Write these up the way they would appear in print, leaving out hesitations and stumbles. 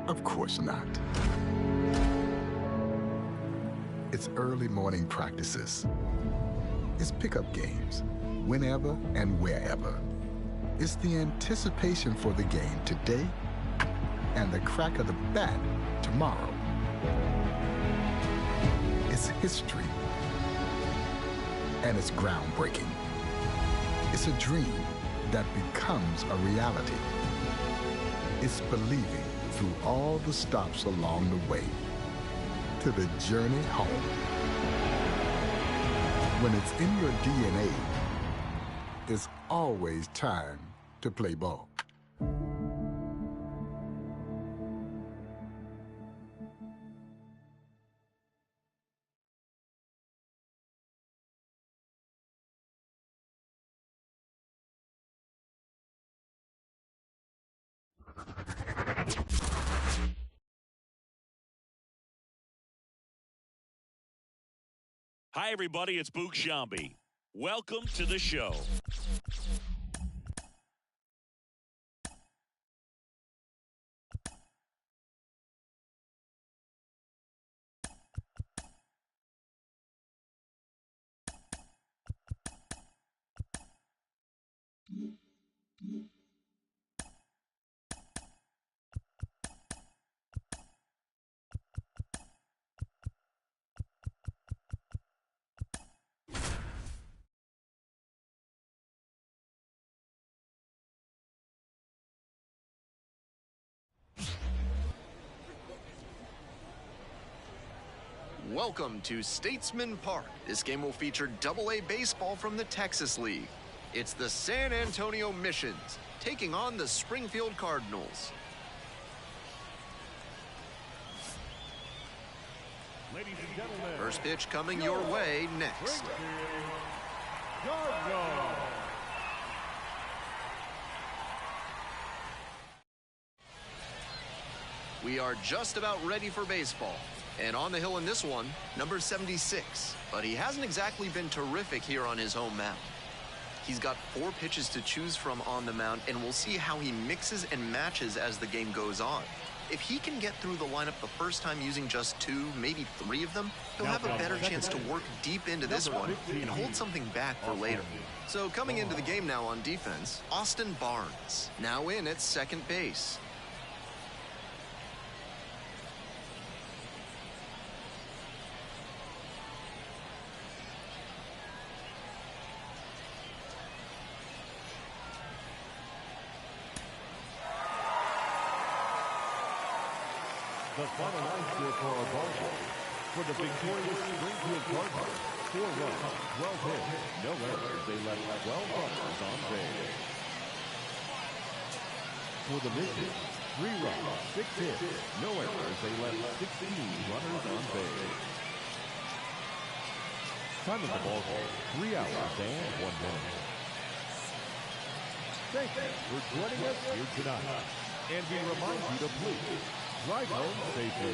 Of course not. It's early morning practices. It's pickup games, whenever and wherever. It's the anticipation for the game today and the crack of the bat tomorrow. It's history, and it's groundbreaking. It's a dream that becomes a reality. It's believing through all the stops along the way to the journey home. When it's in your DNA, it's always time to play ball. Hi, everybody. It's Boog Shambi. Welcome to the show. Welcome to Statesman Park. This game will feature AA baseball from the Texas League. It's the San Antonio Missions taking on the Springfield Cardinals. Ladies and gentlemen, First pitch coming your way next. We are just about ready for baseball. And on the hill in this one, number 76. But he hasn't exactly been terrific here on his home mound. He's got 4 pitches to choose from on the mound, and we'll see how he mixes and matches as the game goes on. If he can get through the lineup the first time using just 2, maybe 3 of them, he'll have a better chance to work deep into this one and hold something back for later. So coming into the game now on defense, Austin Barnes, now in at second base. The final line score for our ball game. For the victorious Springfield Cardinals, 4 runs, 12 hits, no errors. They left 12 runners on base. For the Missions, 3 runs, 6 hits, no errors. They left 16 runners on base. Time of the ball game, 3 hours and 1 minute. Thank you for joining us here tonight. And we remind you to please drive home safely.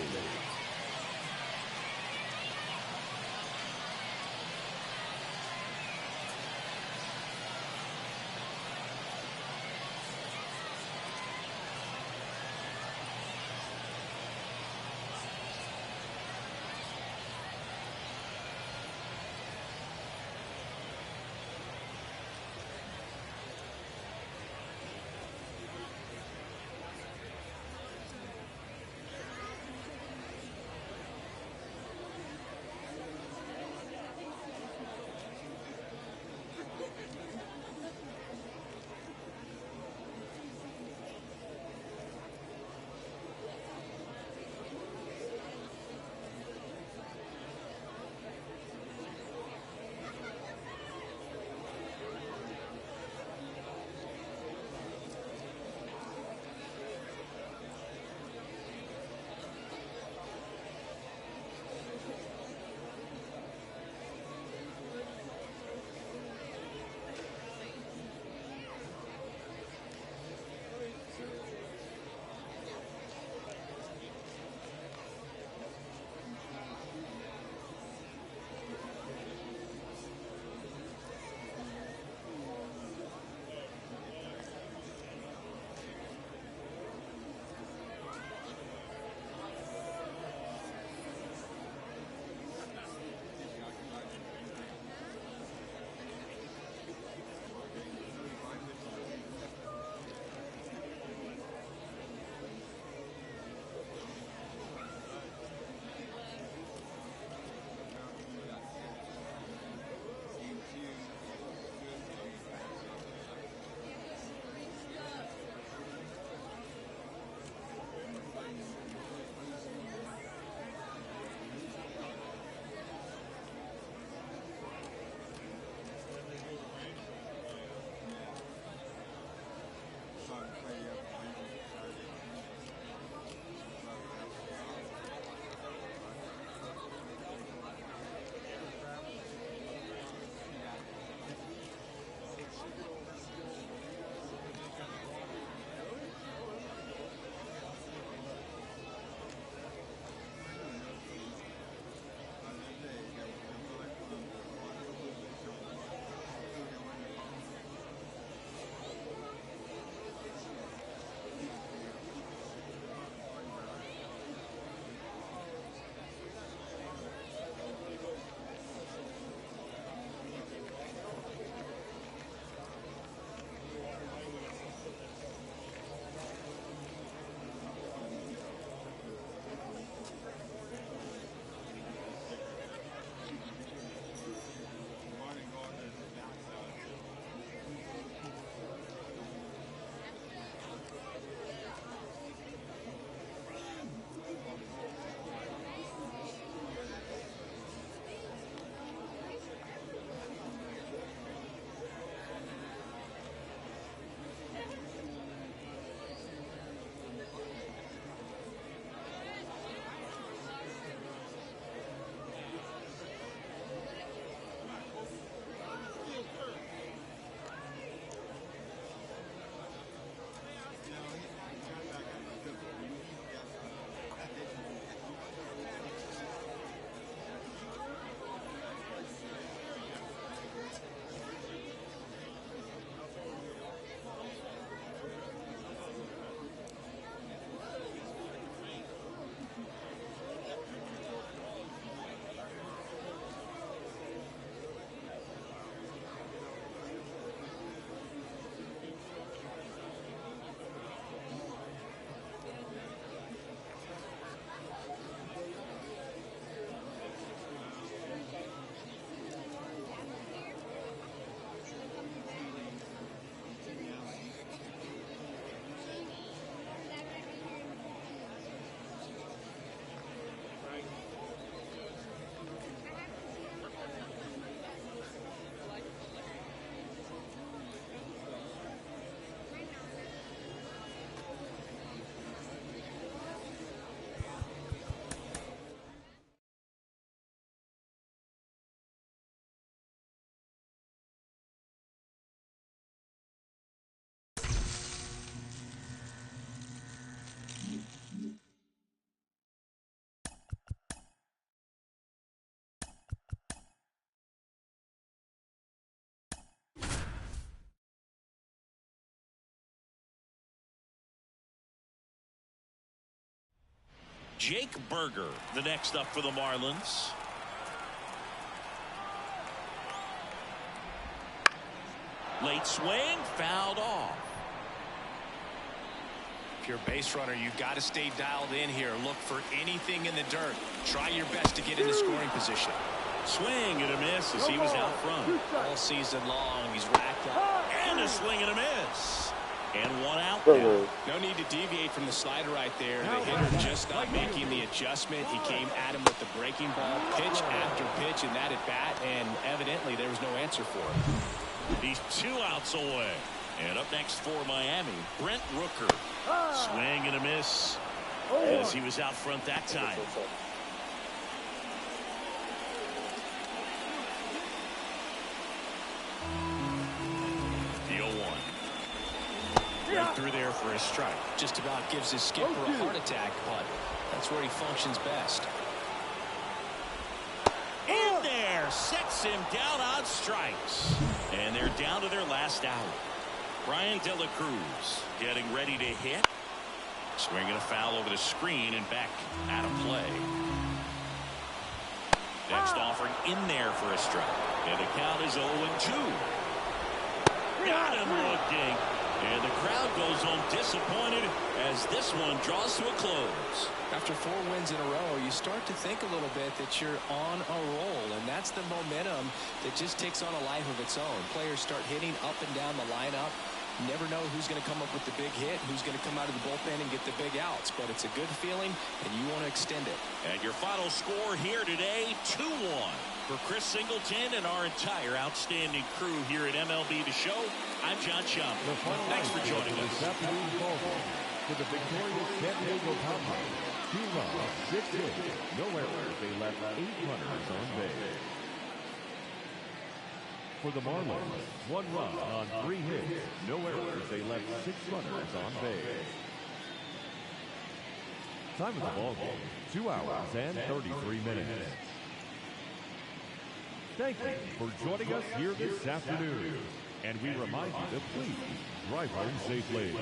Jake Berger, the next up for the Marlins. Late swing, fouled off. If you're a base runner, you've got to stay dialed in here. Look for anything in the dirt. Try your best to get in the scoring position. Swing and a miss as he was out front. All season long, he's racked up. And a swing and a miss. And one out Bro. now. No need to deviate from the slider right there. The hitter just not making the adjustment. He came at him with the breaking ball, pitch after pitch in that at bat, and evidently there was no answer for him. He's 2 outs away. And up next for Miami, Brent Rooker. Swing and a miss as he was out front that time. The 0-1. Right through there for a strike. Just about gives his skipper a heart attack, but that's where he functions best. In there, sets him down on strikes. And they're down to their last out. Brian De La Cruz getting ready to hit. Swinging a foul over the screen and back out of play. Next offering in there for a strike. And the count is 0-2. Got him looking. And the crowd goes home disappointed as this one draws to a close. After 4 wins in a row, you start to think a little bit that you're on a roll, and that's the momentum that just takes on a life of its own. Players start hitting up and down the lineup. You never know who's going to come up with the big hit, who's going to come out of the bullpen and get the big outs, but it's a good feeling, and you want to extend it. And your final score here today, 2-1. For Chris Singleton and our entire outstanding crew here at MLB The Show, I'm John Schaumburg. Thanks for joining us. This afternoon's ballgame for the victorious San Diego Padres. 2 runs, 6 hits, no errors. They left 8 runners on base. For the Marlins, 1 run on 3 hits, no errors. They left 6 runners on base. Time of the ballgame, 2 hours and 33 minutes. Thank you for joining us here this afternoon. And we remind you to please drive home safely.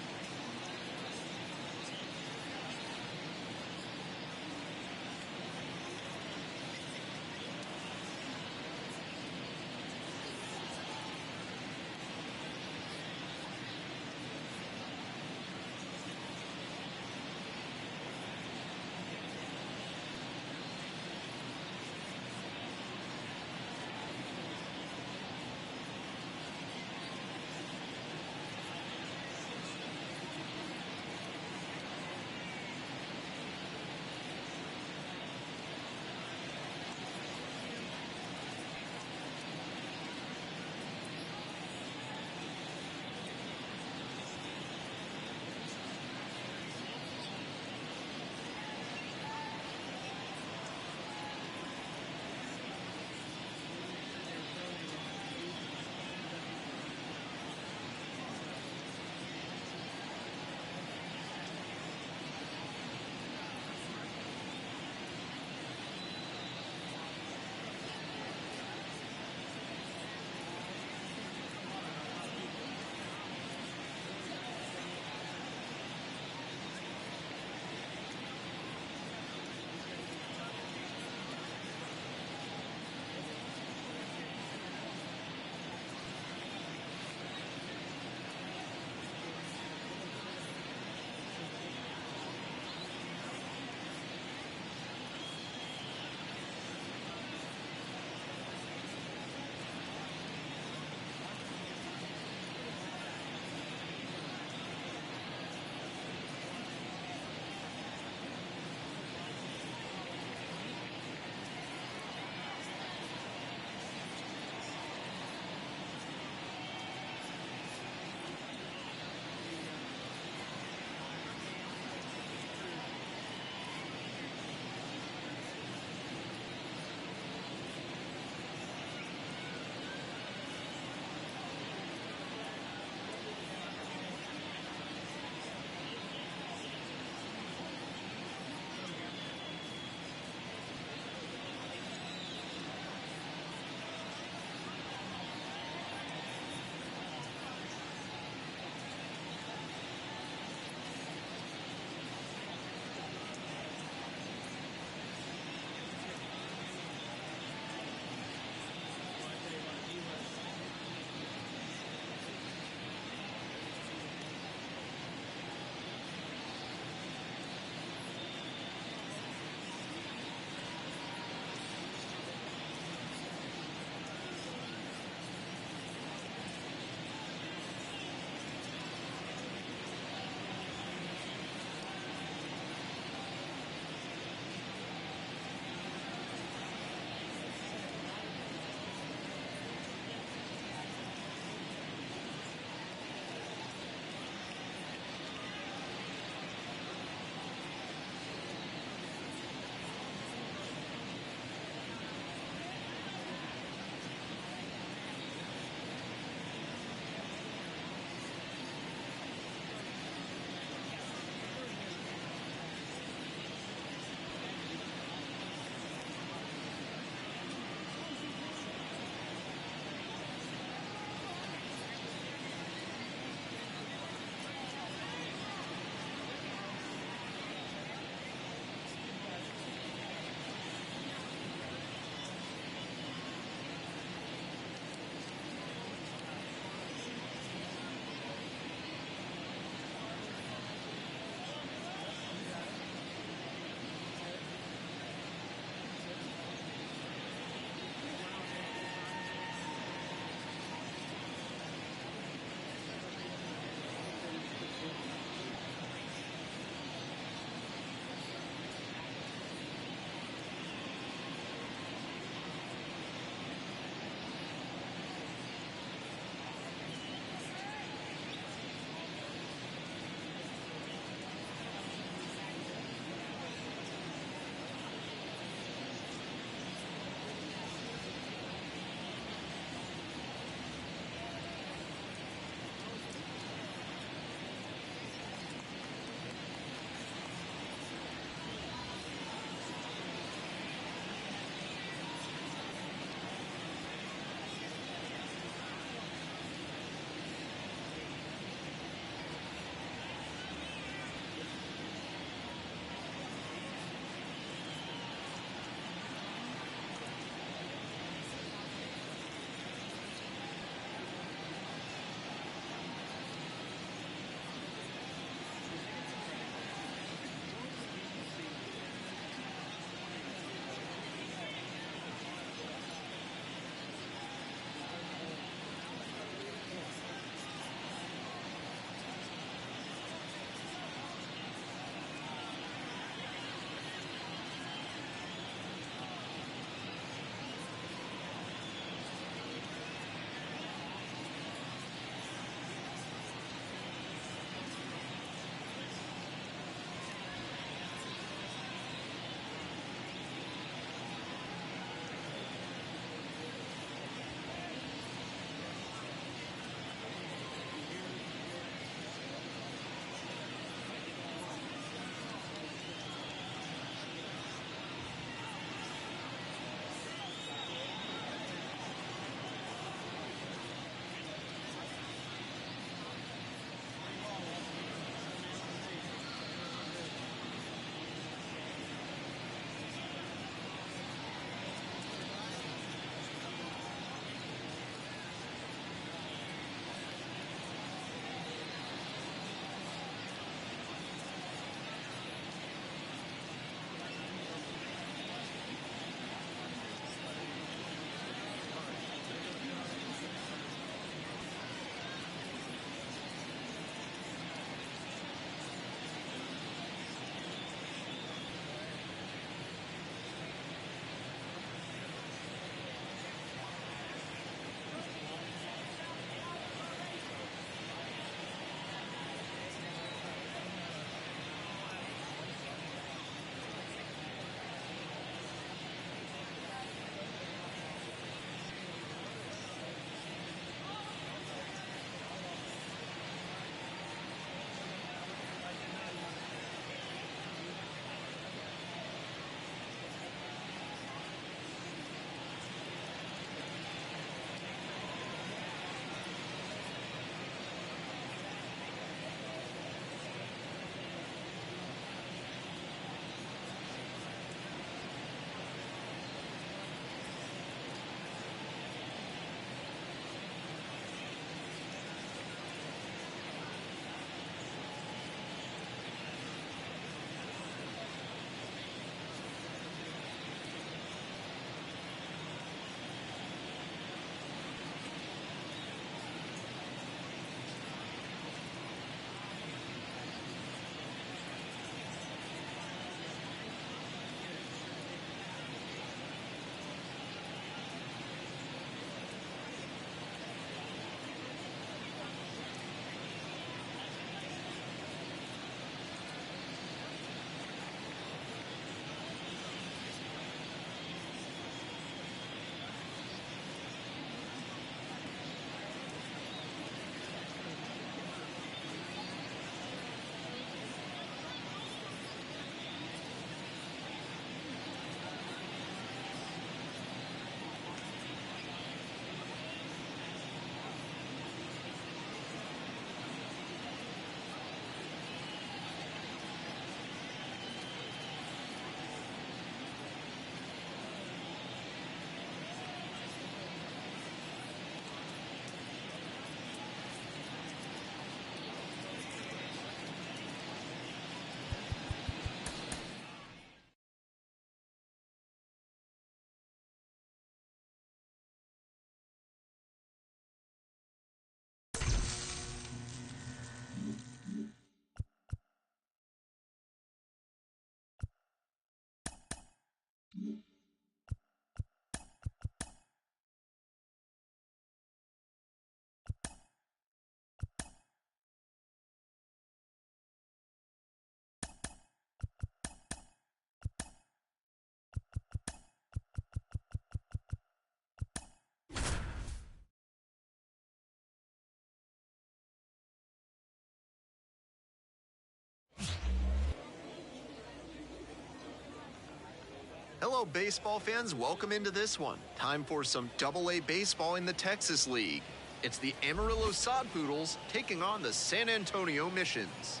Hello, baseball fans. Welcome into this one. Time for some Double-A baseball in the Texas League. It's the Amarillo Sod Poodles taking on the San Antonio Missions.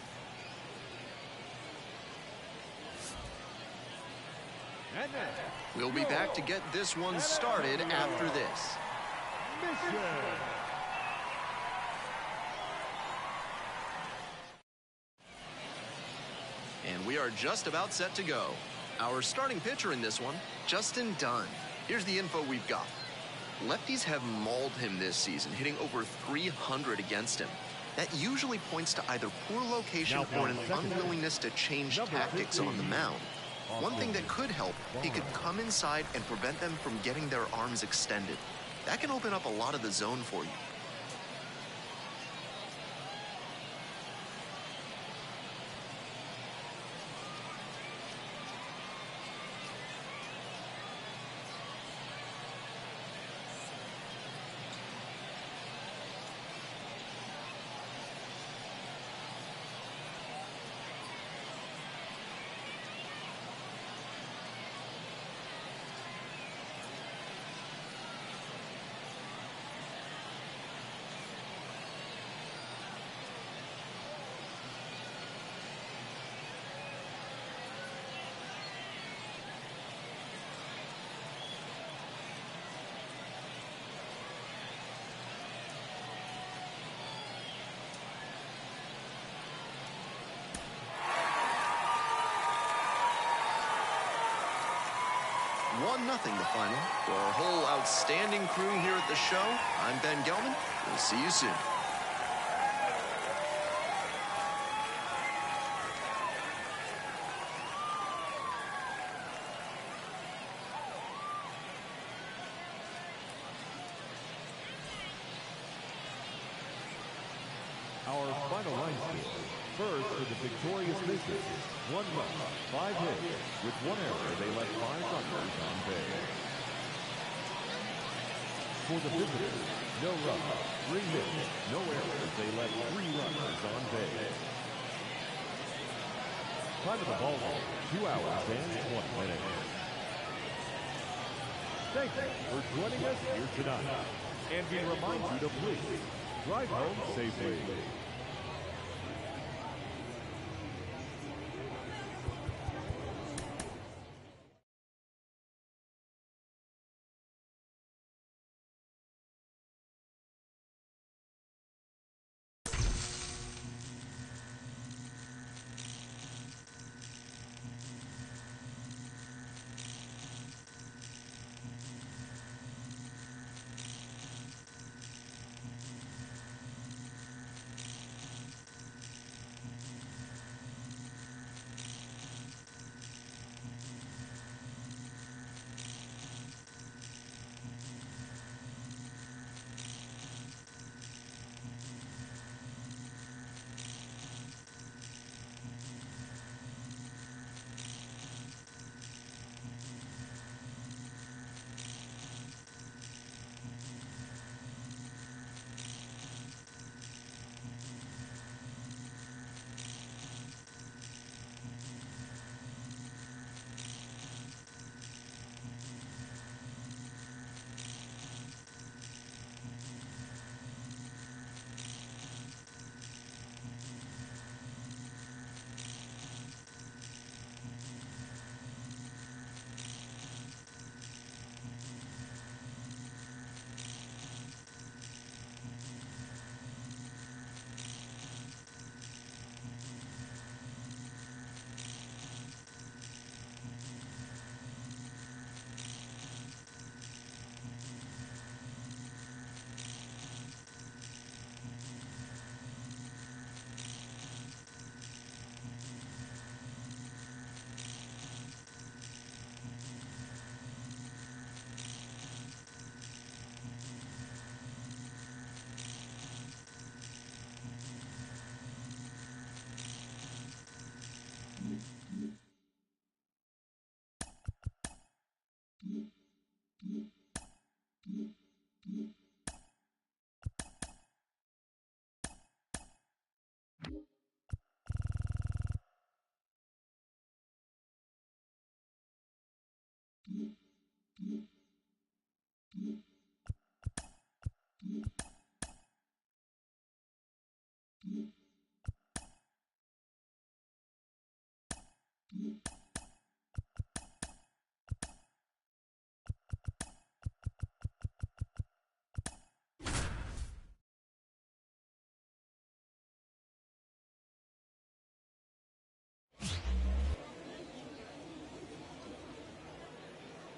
And now, We'll be back to get this one started after this. Mission. And we are just about set to go. Our starting pitcher in this one, Justin Dunn. Here's the info we've got. Lefties have mauled him this season, hitting over 300 against him. That usually points to either poor location or an unwillingness to change tactics on the mound. One thing that could help, he could come inside and prevent them from getting their arms extended. That can open up a lot of the zone for you. One nothing the final. For our whole outstanding crew here at the show, I'm Ben Gelman. We'll see you soon. Our final line score. First for the victorious Missions, 1 run, 5 hits. With 1 error, they left 5 runners on base. For the visitors, no run, 3 hits, no errors, they left 3 runners on base. Time of the ball game, 2 hours and 20 minutes. Thank you for joining us here tonight. And we remind you to please drive home safely.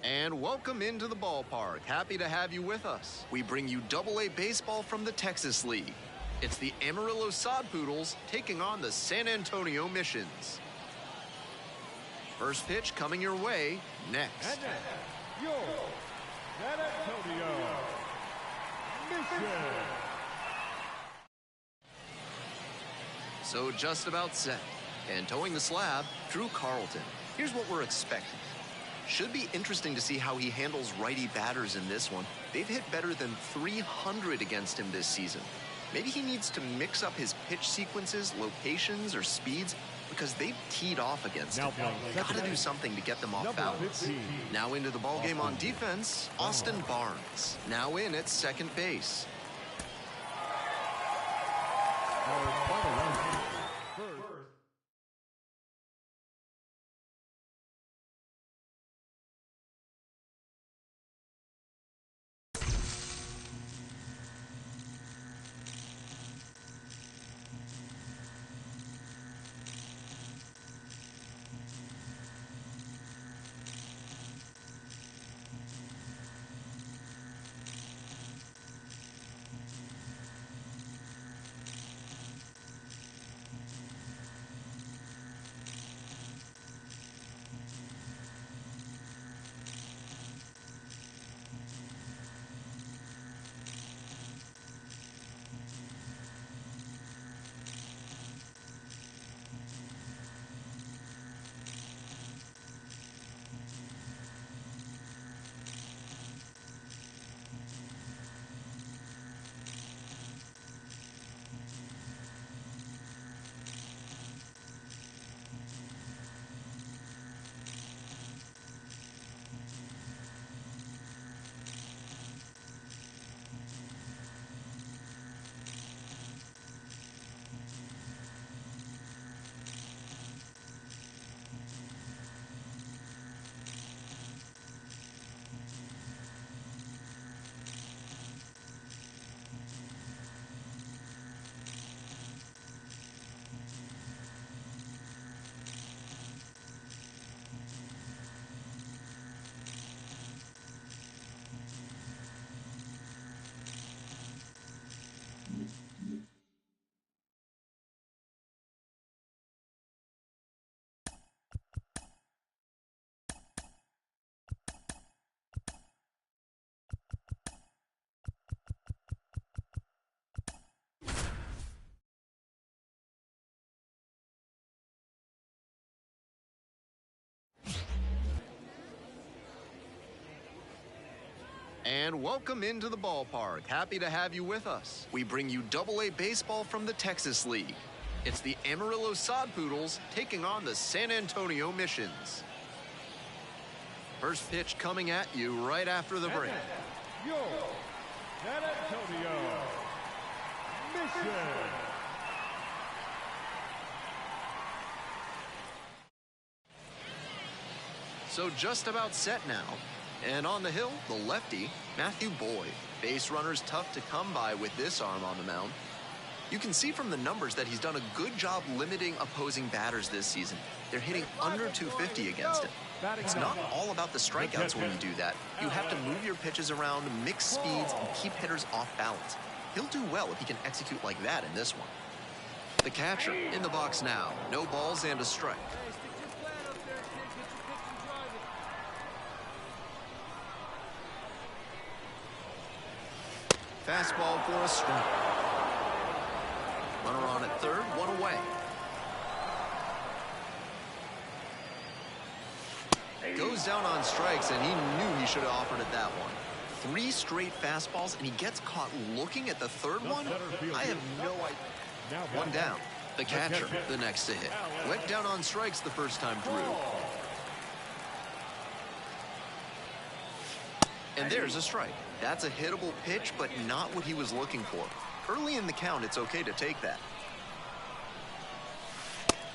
And welcome into the ballpark. Happy to have you with us. We bring you AA baseball from the Texas League. It's the Amarillo Sod Poodles taking on the San Antonio Missions. First pitch coming your way next. And now, your San Antonio Mission. So just about set. And towing the slab, Drew Carlton. Here's what we're expecting. Should be interesting to see how he handles righty batters in this one. They've hit better than 300 against him this season. Maybe he needs to mix up his pitch sequences, locations, or speeds because they've teed off against him. Gotta do something to get them off balance. Now into the ballgame on defense, Austin Barnes. Now in at second base. And welcome into the ballpark. Happy to have you with us. We bring you AA baseball from the Texas League. It's the Amarillo Sod Poodles taking on the San Antonio Missions. First pitch coming at you right after the break. Your San Antonio Mission. So just about set now. And on the hill, the lefty, Matthew Boyd. Base runner's tough to come by with this arm on the mound. You can see from the numbers that he's done a good job limiting opposing batters this season. They're hitting under 250 against him. It's not all about the strikeouts when you do that. You have to move your pitches around, mix speeds, and keep hitters off balance. He'll do well if he can execute like that in this one. The catcher in the box now. No balls and a strike. Fastball for a strike. Runner on at third, one away. Goes down on strikes, and he knew he should have offered it that one. 3 straight fastballs, and he gets caught looking at the third one? I have no idea. One down. The catcher, the next to hit. Went down on strikes the first time through. And there's a strike. That's a hittable pitch, but not what he was looking for. Early in the count, it's okay to take that.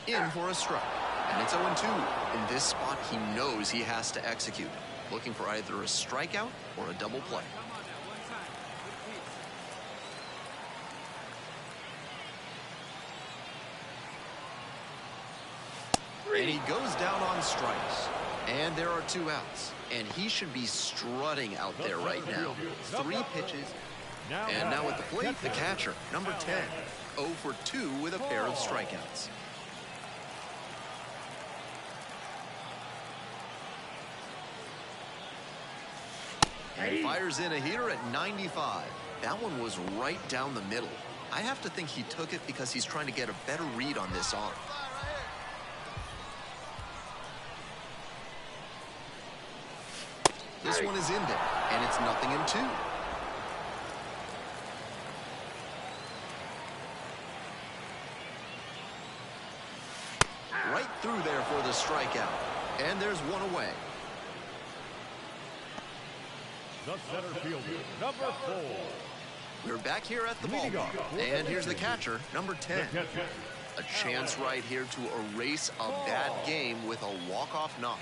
In for a strike. And it's 0-2. In this spot, he knows he has to execute, looking for either a strikeout or a double play. And he goes down on strikes. And there are 2 outs. And he should be strutting out there right now. 3 pitches. And now at the plate, the catcher, number 10. 0 for 2 with a pair of strikeouts. And he fires in a heater at 95. That one was right down the middle. I have to think he took it because he's trying to get a better read on this arm. This one is in there, and it's 0-2. Right through there for the strikeout. And there's 1 away. The center fielder, number 4. We're back here at the ballpark. And here's the catcher, number 10. A chance right here to erase a bad game with a walk-off knock.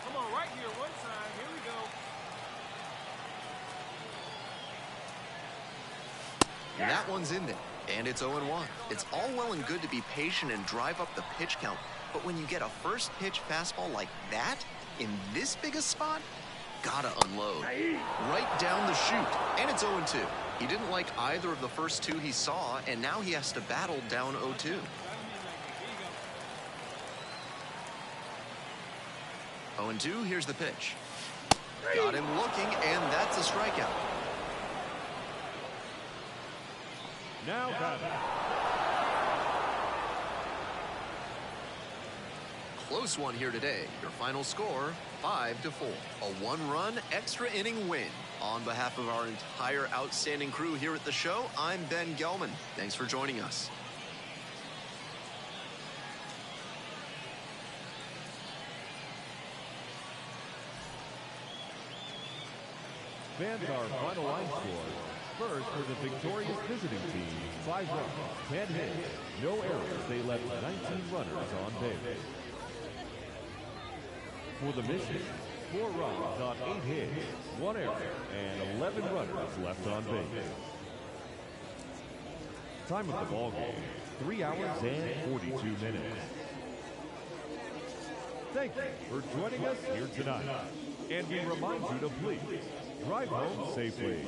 Come on, right here, one side. Here we go. And that one's in there, and it's 0-1. It's all well and good to be patient and drive up the pitch count, but when you get a first pitch fastball like that, in this big a spot, gotta unload. Right down the chute, and it's 0-2. He didn't like either of the first 2 he saw, and now he has to battle down 0-2. 0-2, here's the pitch. Got him looking, and that's a strikeout. Now batting. Close one here today. Your final score, 5-4. A 1-run extra inning win. On behalf of our entire outstanding crew here at the show, I'm Ben Gelman. Thanks for joining us. Fans, our final line score. First, for the victorious visiting team, 5 runs, 10 hits, no errors. They left 19 runners on base. For the mission, 4 runs on 8 hits, 1 error, and 11 runners left on base. Time of the ball game, 3 hours and 42 minutes. Thank you for joining us here tonight. And we remind you to please drive home safely.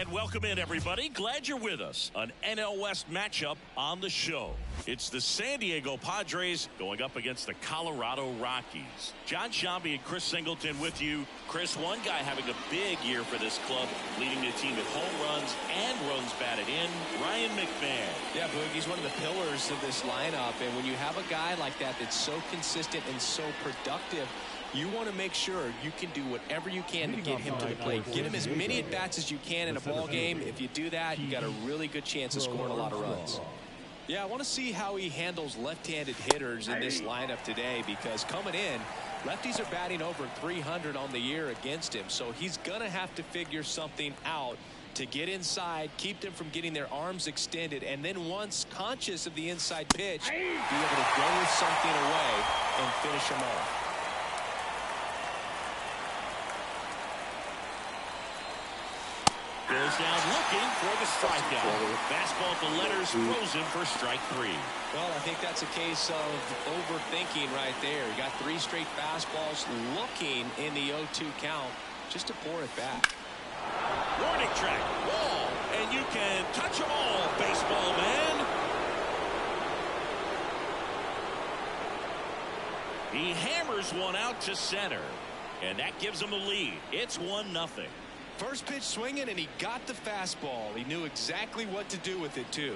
And welcome in, everybody. Glad you're with us. An NL West matchup on the show. It's the San Diego Padres going up against the Colorado Rockies. John Shambi and Chris Singleton with you. Chris, one guy having a big year for this club, leading the team in home runs and runs batted in, Ryan McMahon. Yeah, Boog, he's one of the pillars of this lineup. And when you have a guy like that that's so consistent and so productive, you want to make sure you can do whatever you can to get him to the plate. Get him as many at-bats as you can in a ball game. If you do that, you got a really good chance of scoring a lot of runs. Yeah, I want to see how he handles left-handed hitters in this lineup today, because coming in, lefties are batting over 300 on the year against him. So he's going to have to figure something out to get inside, keep them from getting their arms extended, and then once conscious of the inside pitch, be able to go with something away and finish them off. Goes down looking for the strikeout. Fastball at the letters, throws him for strike 3. Well, I think that's a case of overthinking right there. You got 3 straight fastballs looking in the 0-2 count just to pour it back. Warning track, wall, and you can touch them all, baseball man. He hammers one out to center, and that gives him a lead. It's 1-0. First pitch swinging, and he got the fastball. He knew exactly what to do with it, too.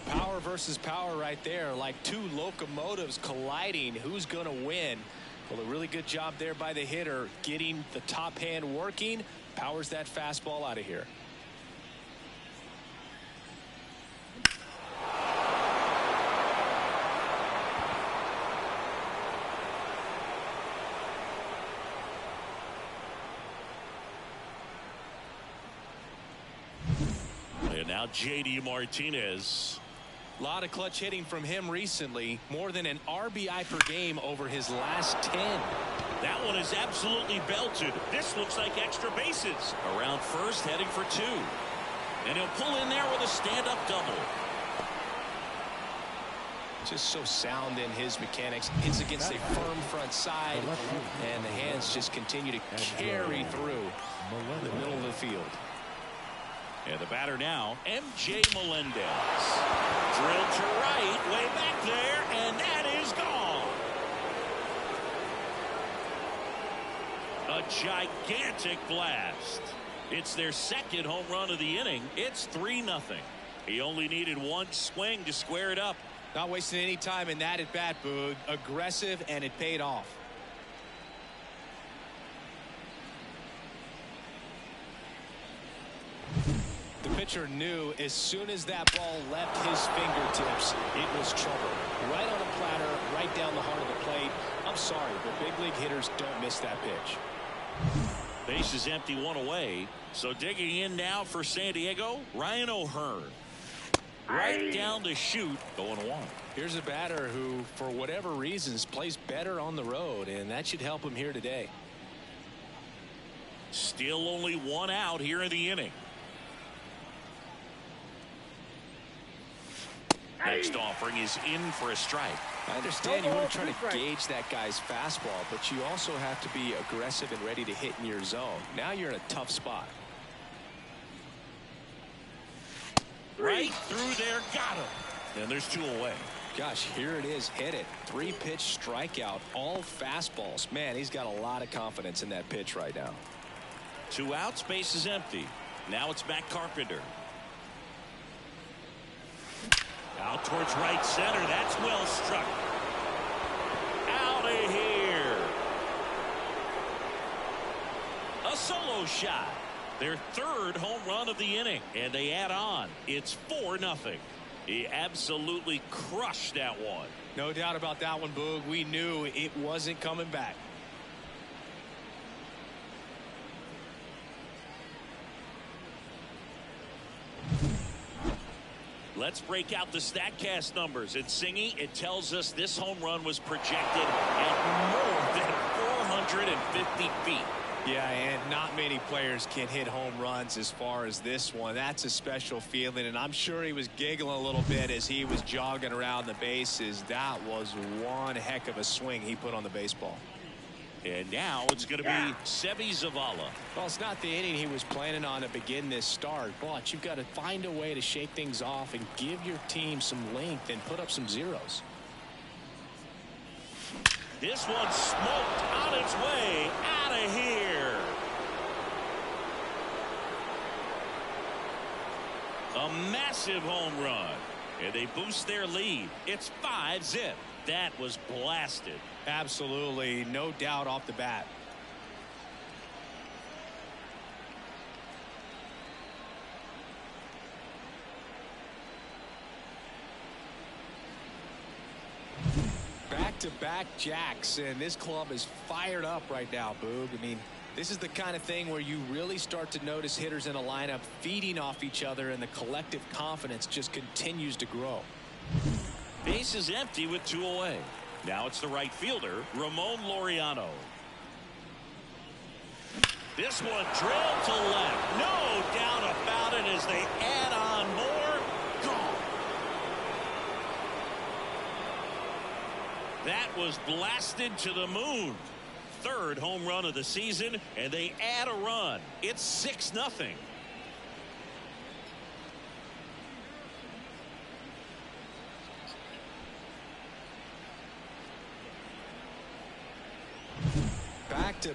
Power versus power right there, like 2 locomotives colliding. Who's going to win? Well, a really good job there by the hitter, getting the top hand working, powers that fastball out of here. And now J.D. Martinez. A lot of clutch hitting from him recently, more than an RBI per game over his last 10. That one is absolutely belted. This looks like extra bases. Around first, heading for 2. And he'll pull in there with a stand-up double. Just so sound in his mechanics. Hits against a firm front side, and the hands just continue to carry through the middle of the field. And the batter now, M.J. Melendez. Drilled to right, way back there, and that is gone. A gigantic blast. It's their second home run of the inning. It's 3-0. He only needed 1 swing to square it up. Not wasting any time in that at bat, Boog. Aggressive, and it paid off. The pitcher knew as soon as that ball left his fingertips, it was trouble. Right on a platter, right down the heart of the plate. I'm sorry, but big league hitters don't miss that pitch. Base is empty, 1 away. So digging in now for San Diego, Ryan O'Hearn. Right down the chute, going 1. Here's a batter who, for whatever reasons, plays better on the road, and that should help him here today. Still only 1 out here in the inning. Next offering is in for a strike. I understand you want to try to gauge that guy's fastball, but you also have to be aggressive and ready to hit in your zone. Now you're in a tough spot. Right through there, got him. And there's 2 away. Gosh, here it is, hit it. 3-pitch strikeout, all fastballs. Man, he's got a lot of confidence in that pitch right now. 2 outs, base is empty. Now it's Matt Carpenter. Out towards right center. That's well struck. Out of here. A solo shot. Their 3rd home run of the inning. And they add on. It's 4-0. He absolutely crushed that one. No doubt about that one, Boog. We knew it wasn't coming back. Let's break out the StatCast numbers. It's Singy. It tells us this home run was projected at more than 450 feet. Yeah, and not many players can hit home runs as far as this one. That's a special feeling, and I'm sure he was giggling a little bit as he was jogging around the bases. That was one heck of a swing he put on the baseball. And now it's going to be Sebi Zavala. Well, it's not the inning he was planning on to begin this start, but you've got to find a way to shake things off and give your team some length and put up some zeros. This one smoked on its way out of here. A massive home run, and they boost their lead. It's 5-zip. That was blasted. Absolutely, no doubt off the bat. Back-to-back jacks, and this club is fired up right now, Boog. I mean, this is the kind of thing where you really start to notice hitters in a lineup feeding off each other, and the collective confidence just continues to grow. Base is empty with 2 away. Now it's the right fielder, Ramon Laureano. This one drilled to left. No doubt about it as they add on more. Gone. That was blasted to the moon. 3rd home run of the season, and they add a run. It's 6-0.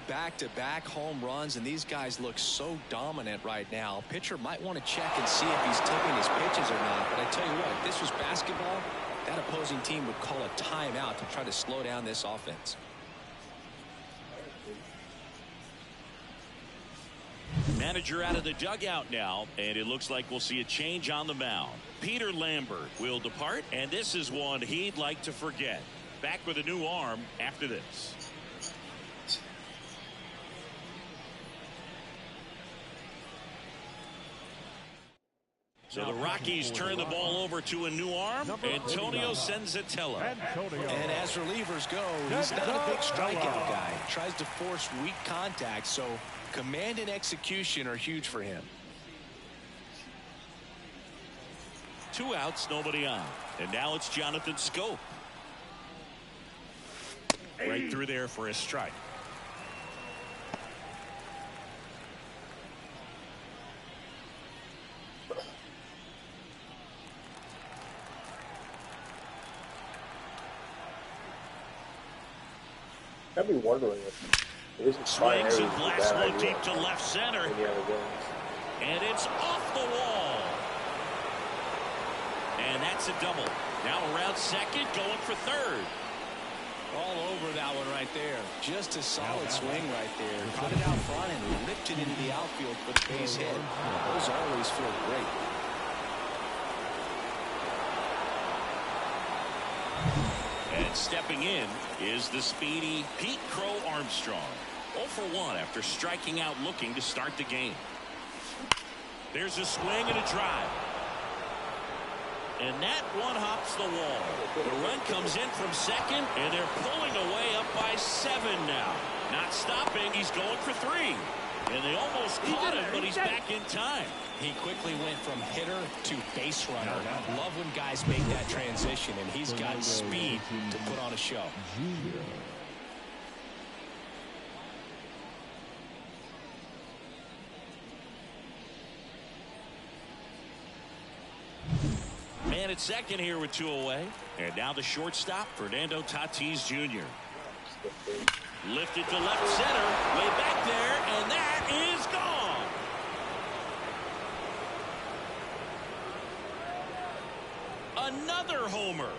Back-to-back home runs, and these guys look so dominant right now. Pitcher might want to check and see if he's tipping his pitches or not, but I tell you what, if this was basketball, that opposing team would call a timeout to try to slow down this offense. Manager out of the dugout now, and it looks like we'll see a change on the mound. Peter Lambert will depart, and this is one he'd like to forget. Back with a new arm after this. So the Rockies turn the ball over to a new arm, Antonio Senzatella. And as relievers go, he's not a big strikeout guy. He tries to force weak contact, so command and execution are huge for him. 2 outs, nobody on. And now it's Jonathan Scope. Right through there for a strike. I'd be wondering if it isn't swings and blasts one deep to left center. And it's off the wall. And that's a double. Now around second, going for third. All over that one right there. Just a solid swing right there. Caught it out front and ripped it into the outfield for the base hit. Those always feel great. And stepping in is the speedy Pete Crow Armstrong. 0 for 1 after striking out looking to start the game. There's a swing and a drive. And that one hops the wall. The run comes in from second, and they're pulling away up by 7 now. Not stopping, he's going for 3. And they almost caught him, but he's back in time. He quickly went from hitter to base runner. Love when guys make that transition, and he's got speed to put on a show. Man at second here with 2 away. And now the shortstop, Fernando Tatis Jr. Lifted to left center, way back there, and that is gone. Another homer.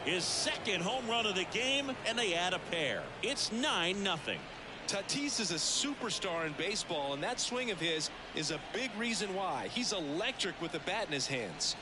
His 2nd home run of the game, and they add a pair. It's 9-0. Tatis is a superstar in baseball, and that swing of his is a big reason why. He's electric with the bat in his hands.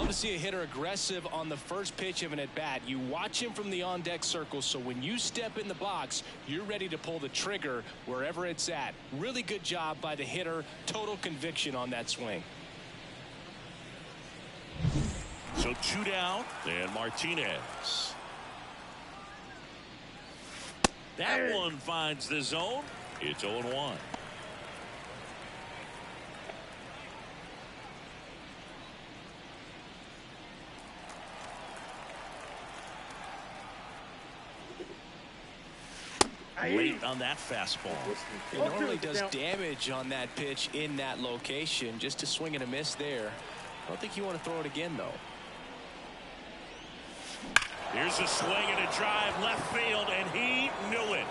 love to see a hitter aggressive on the first pitch of an at-bat. You watch him from the on-deck circle, so when you step in the box, you're ready to pull the trigger wherever it's at. Really good job by the hitter. Total conviction on that swing. So 2 down, and Martinez. That one finds the zone. It's 0-1. Late on that fastball. He normally does damage on that pitch in that location. Just a swing and a miss there. I don't think you want to throw it again, though. Here's a swing and a drive left field, and he knew it.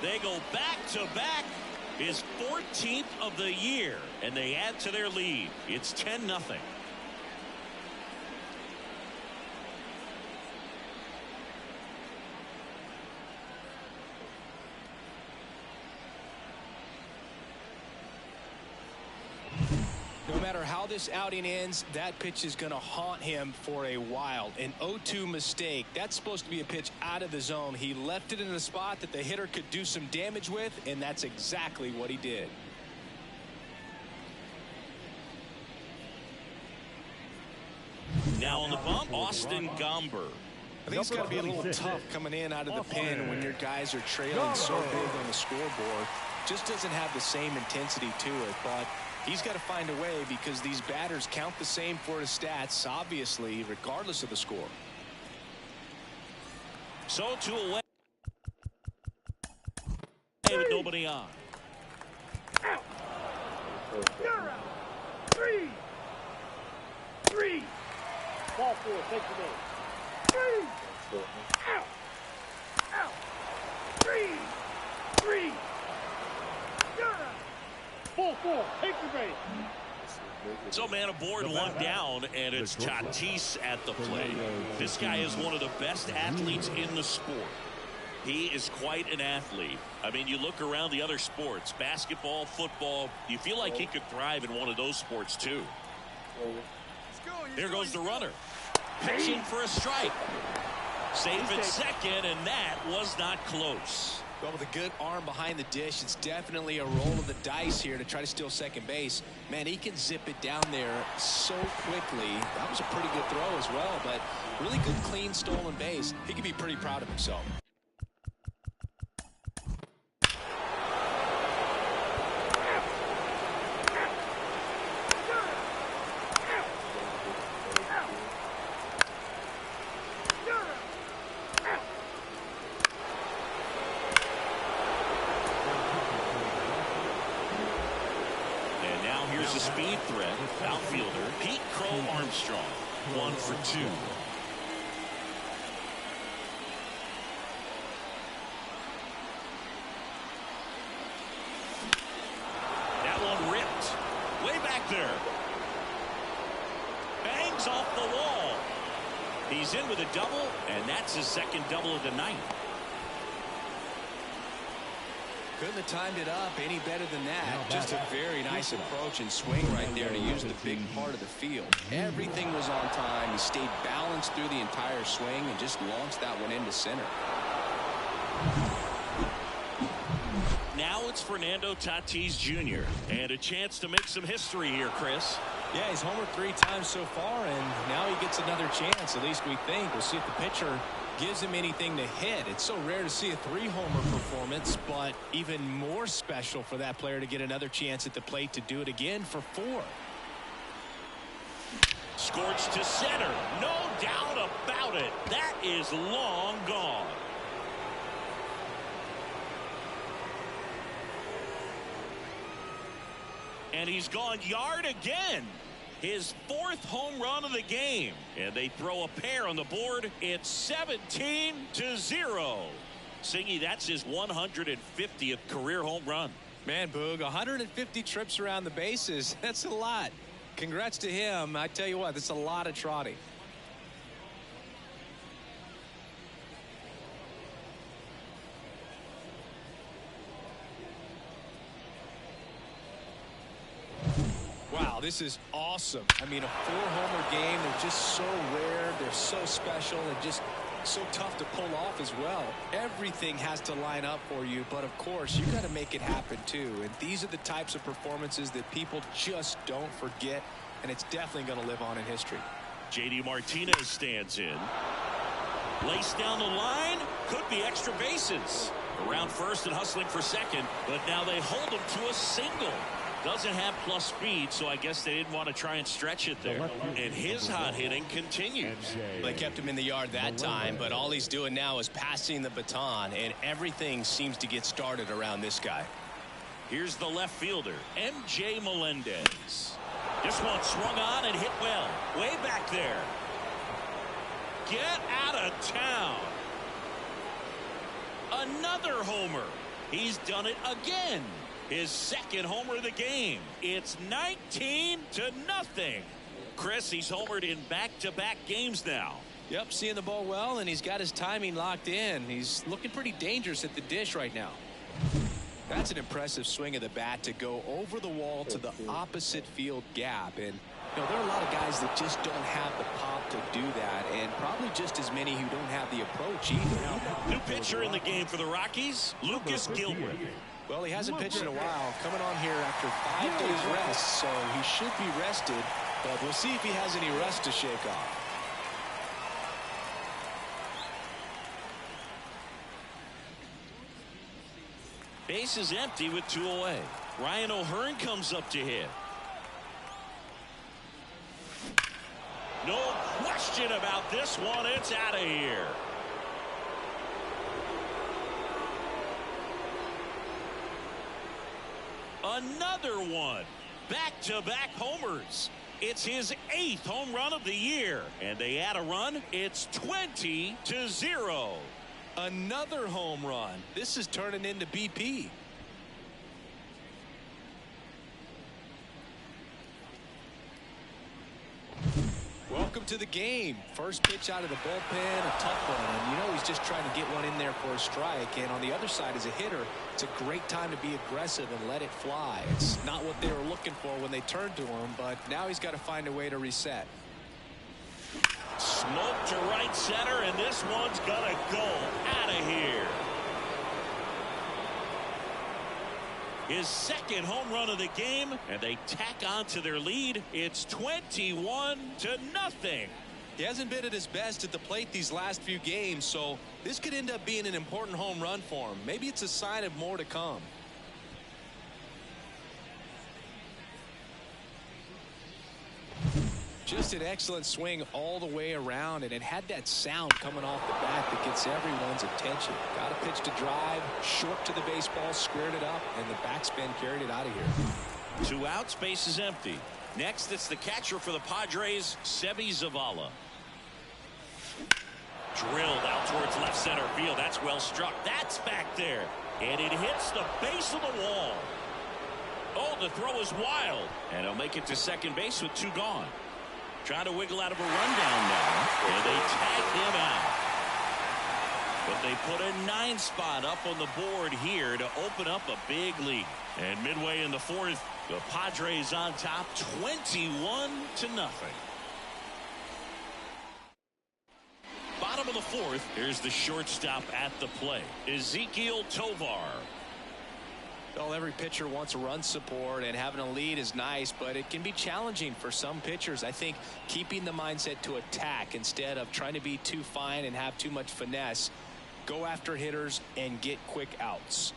They go back-to-back, his 14th of the year, and they add to their lead. It's 10-0. No matter how this outing ends, that pitch is going to haunt him for a while. An 0-2 mistake. That's supposed to be a pitch out of the zone. He left it in a spot that the hitter could do some damage with, and that's exactly what he did. Now on the bump, Austin Gomber. I think it's got to be a little tough coming in out of the pen when your guys are trailing so big on the scoreboard. Just doesn't have the same intensity to it, but he's got to find a way because these batters count the same for his stats, obviously, regardless of the score. So 2 away with nobody on. Three. Ball 4, take the ball. 3. Out. 3. Ball 4, take the base. So man aboard, 1 down, and it's Tatis at the plate. This guy is one of the best athletes in the sport. He is quite an athlete. I mean, you look around the other sports, basketball, football, you feel like he could thrive in one of those sports too. Here goes the runner. Pitching for a strike. Safe at second, and that was not close. Well, with a good arm behind the dish, it's definitely a roll of the dice here to try to steal second base. Man, he can zip it down there so quickly. That was a pretty good throw as well, but really good, clean, stolen base. He can be pretty proud of himself. Here's a speed threat, outfielder Pete Crow Armstrong, 1 for 2. That one ripped way back there. Bangs off the wall. He's in with a double, and that's his second double of the night. Couldn't have timed it up any better than that. Just a very nice approach and swing right there to use the big part of the field. Everything was on time. He stayed balanced through the entire swing and just launched that one into center. Now it's Fernando Tatis Jr. and a chance to make some history here, Chris. Yeah, he's homered 3 times so far, and now he gets another chance, at least we think. We'll see if the pitcher gives him anything to hit. It's so rare to see a 3-homer performance, but even more special for that player to get another chance at the plate to do it again for 4. Scorched to center. No doubt about it. That is long gone. And he's gone yard again. His 4th home run of the game. And they throw a pair on the board. It's 17-0. Singy, that's his 150th career home run. Man, Boog, 150 trips around the bases. That's a lot. Congrats to him. I tell you what, that's a lot of trotting. this is awesome. I mean, a 4-homer game. They're just so rare. They're so special and just so tough to pull off as well. Everything has to line up for you, but of course, you got to make it happen too. And these are the types of performances that people just don't forget, and it's definitely going to live on in history. J.D. Martinez stands in. Laced down the line. Could be extra bases. Around first and hustling for second, but now they hold him to a single. Doesn't have plus speed, so I guess they didn't want to try and stretch it there. And his hot hitting continues. They kept him in the yard that time, but all he's doing now is passing the baton, and everything seems to get started around this guy. Here's the left fielder, M.J. Melendez. This one swung on and hit well. Way back there. Get out of town. Another homer. He's done it again. His second homer of the game. It's 19-0. Chris, he's homered in back-to-back games now. Yep, seeing the ball well, and he's got his timing locked in. He's looking pretty dangerous at the dish right now. That's an impressive swing of the bat to go over the wall to the opposite field gap. And you know, there are a lot of guys that just don't have the pop to do that, and probably just as many who don't have the approach either. New pitcher in the game for the Rockies, Lucas Gilbert. Well, he hasn't pitched in a while, coming on here after 5 days rest, so he should be rested, but we'll see if he has any rust to shake off. Base is empty with 2 away. Ryan O'Hearn comes up to hit. No question about this one. It's out of here. Another one. Back-to-back homers. It's his 8th home run of the year. And they add a run. It's 20-0. Another home run. This is turning into BP. Welcome to the game. First pitch out of the bullpen, a tough one. And you know he's just trying to get one in there for a strike. And on the other side, as a hitter, it's a great time to be aggressive and let it fly. It's not what they were looking for when they turned to him, but now he's got to find a way to reset. Smoke to right center, and this one's gonna go out of here. His second home run of the game, and they tack on to their lead. It's 21-0. He hasn't been at his best at the plate these last few games, so this could end up being an important home run for him. Maybe it's a sign of more to come. Just an excellent swing all the way around, and it had that sound coming off the bat that gets everyone's attention. Got a pitch to drive, short to the baseball, squared it up, and the backspin carried it out of here. 2 outs, base is empty. Next, it's the catcher for the Padres, Sebi Zavala. Drilled out towards left center field. That's well struck. That's back there. And it hits the base of the wall. Oh, the throw is wild. And he'll make it to second base with 2 gone. Trying to wiggle out of a rundown now. And they tag him out. But they put a 9 spot up on the board here to open up a big lead. And midway in the 4th, the Padres on top 21-0. Bottom of the 4th, here's the shortstop at the plate, Ezequiel Tovar. Well, every pitcher wants run support, and having a lead is nice, but it can be challenging for some pitchers. I think keeping the mindset to attack instead of trying to be too fine and have too much finesse. Go after hitters and get quick outs.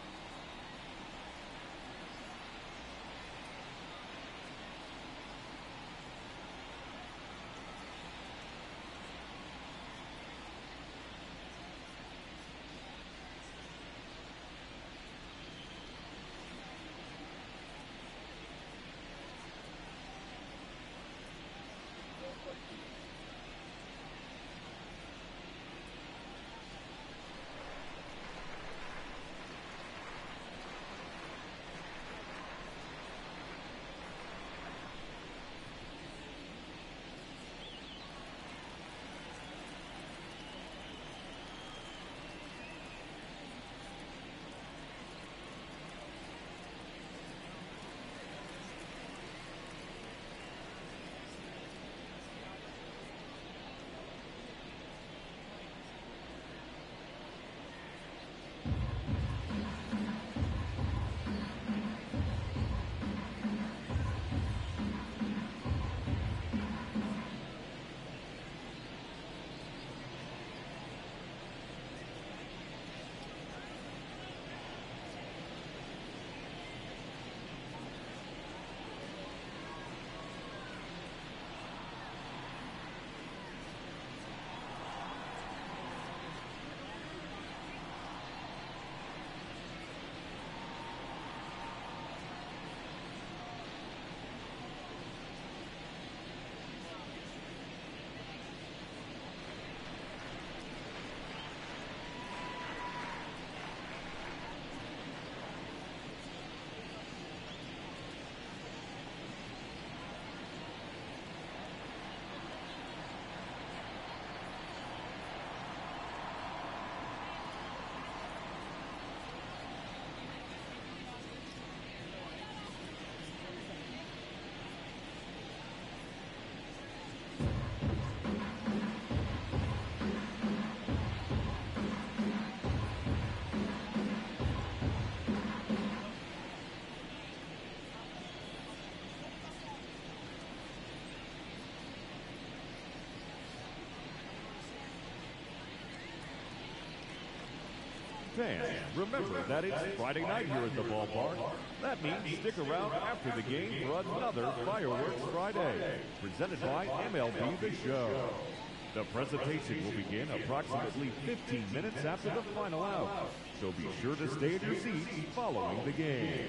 Fans, remember that it's Friday night here at the ballpark. That means stick around after the game for another Fireworks Friday, presented by MLB The Show. The presentation will begin approximately 15 minutes after the final out, so be sure to stay in your seats following the game.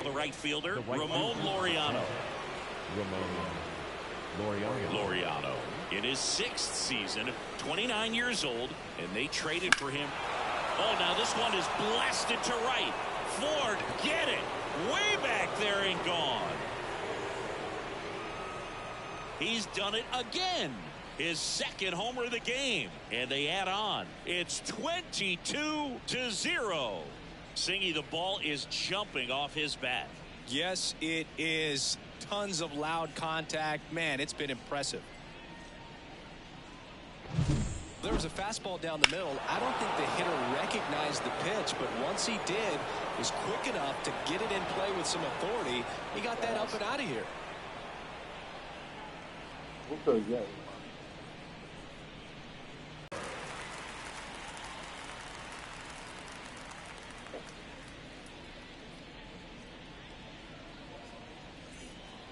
The right fielder, Ramon Laureano. Laureano in his 6th season, 29 years old, and they traded for him. Oh, now this one is blasted to right. Ford, get it. Way back there and gone. He's done it again. His 2nd homer of the game. And they add on. It's 22-0. Singy, the ball is jumping off his bat. Yes, it is. Tons of loud contact. Man, it's been impressive. There was a fastball down the middle. I don't think the hitter recognized the pitch, but once he did, was quick enough to get it in play with some authority. He got that up and out of here. Okay, yeah.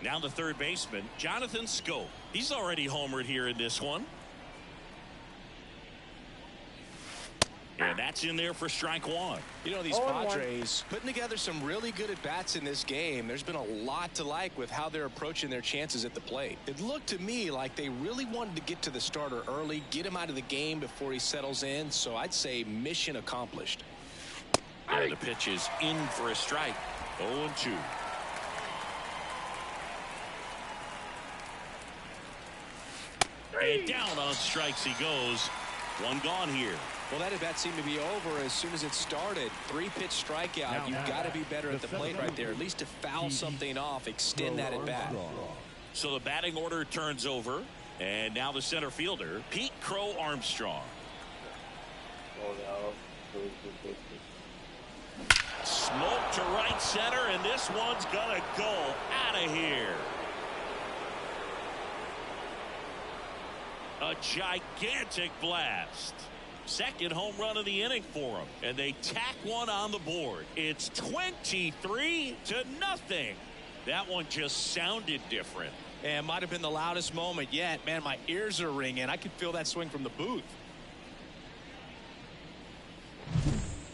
Now the third baseman, Jonathan Scope. He's already homered here in this one. And that's in there for strike one. You know, these Padres putting together some really good at-bats in this game. There's been a lot to like with how they're approaching their chances at the plate. It looked to me like they really wanted to get to the starter early, get him out of the game before he settles in. So I'd say mission accomplished. And the pitch is in for a strike. 0-2. And down on strikes he goes. One gone here. Well, that at-bat seemed to be over as soon as it started. 3-pitch strikeout. You've got to be better at the plate right there. At least to foul something off, extend that at-bat. So the batting order turns over. And now the center fielder, Pete Crow Armstrong. Smoked to right center, and this one's gonna go out of here. A gigantic blast. Second home run of the inning for them, and they tack one on the board. It's 23-0. That one just sounded different. And might have been the loudest moment yet. Man, my ears are ringing. I could feel that swing from the booth.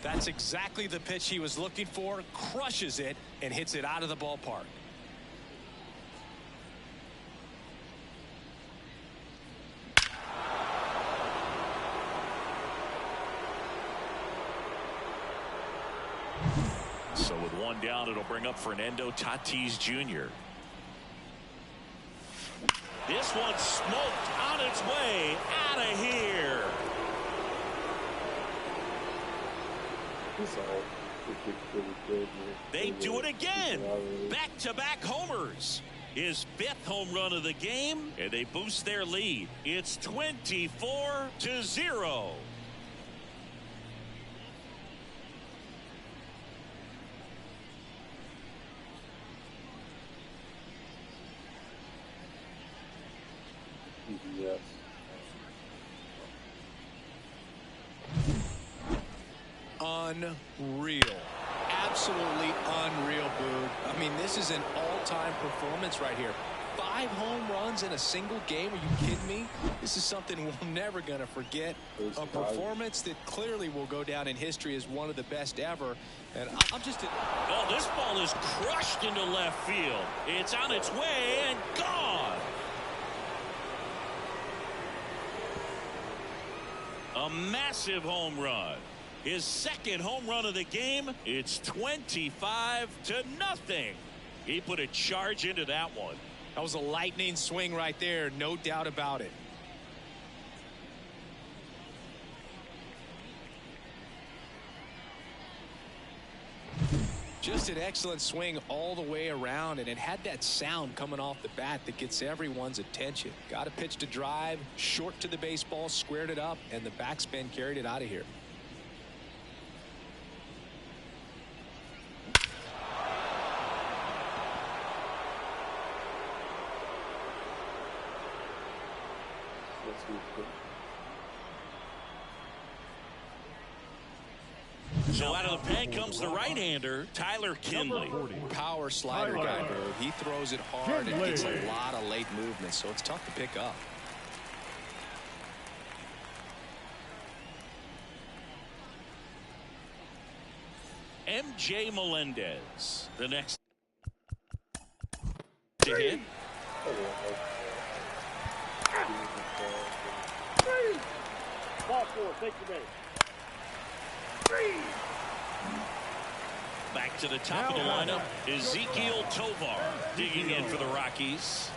That's exactly the pitch he was looking for. Crushes it and hits it out of the ballpark. So with one down, it'll bring up Fernando Tatis Jr. This one's smoked on its way out of here. They do it again. Back-to-back homers. His 5th home run of the game, and they boost their lead. It's 24-0. Yes. Unreal. Absolutely unreal, Boog. I mean, this is an all-time performance right here. 5 home runs in a single game. Are you kidding me? This is something we're never going to forget. A performance that clearly will go down in history as one of the best ever. And I'm just... Oh, this ball is crushed into left field. It's on its way and gone. A massive home run. His 2nd home run of the game. It's 25-0. He put a charge into that one. That was a lightning swing right there. No doubt about it. Just an excellent swing all the way around, and it had that sound coming off the bat that gets everyone's attention. Got a pitch to drive, short to the baseball, squared it up, and the backspin carried it out of here. So out of the pen comes the right-hander, Tyler Kinley. Power slider guy, Bird. He throws it hard and gets a lot of late movement, so it's tough to pick up. MJ Melendez, the next to hit. Ball 4, take the base. Back to the top of the lineup, Ezekiel Tovar digging in for the Rockies.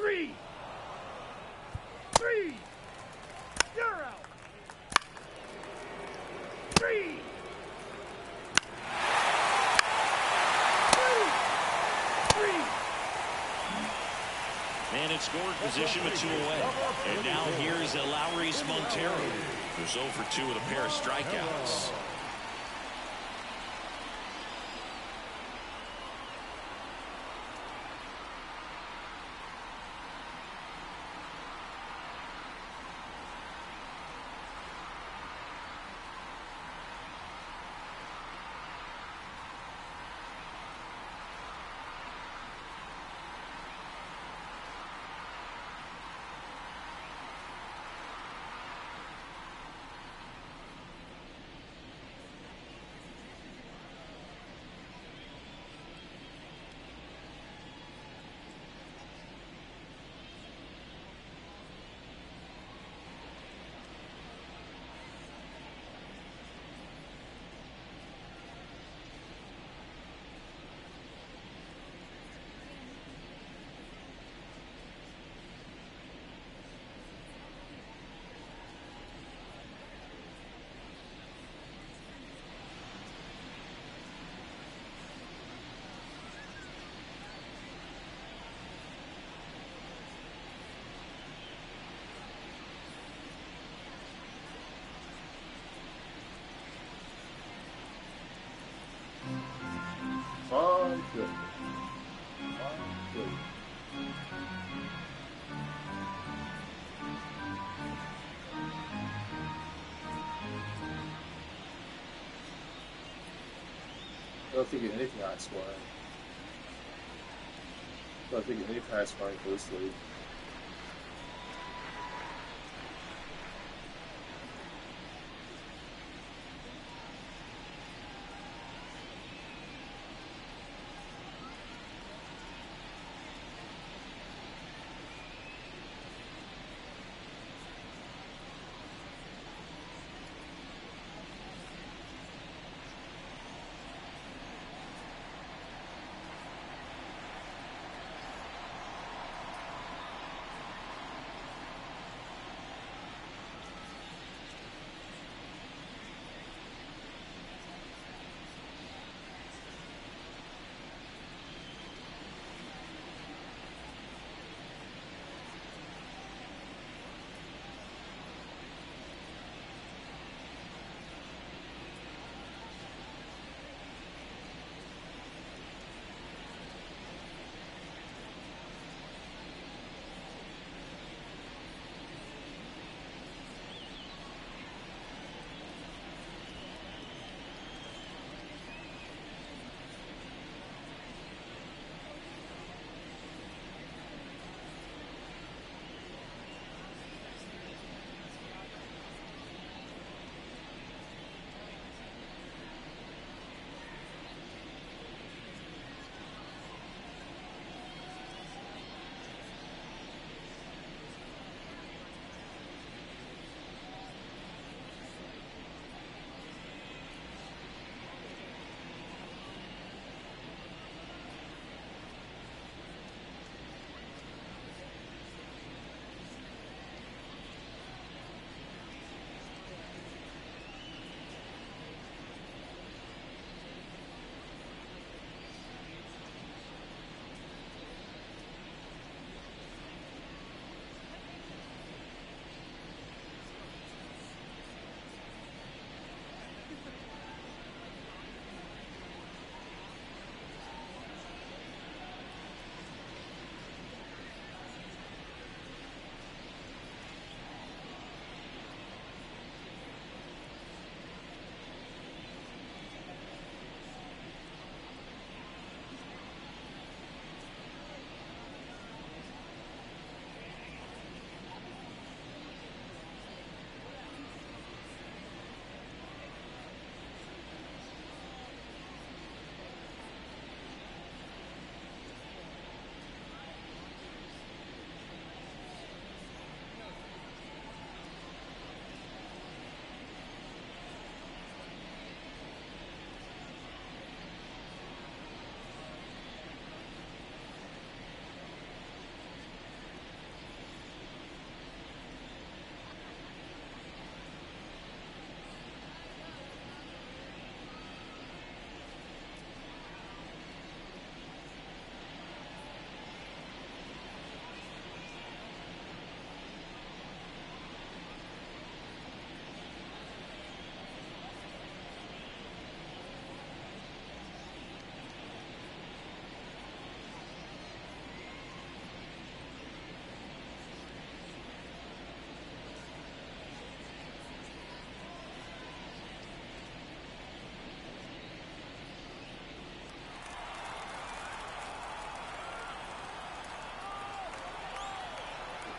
Three. You're out. 3. And it's scored position with 2 away. And now here's Elauris Montero, who's 0 for 2 with a pair of strikeouts. Oh, good. I don't think anything high scoring. I don't think anything high scoring for this league.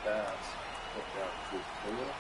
pass. Look out to Taylor.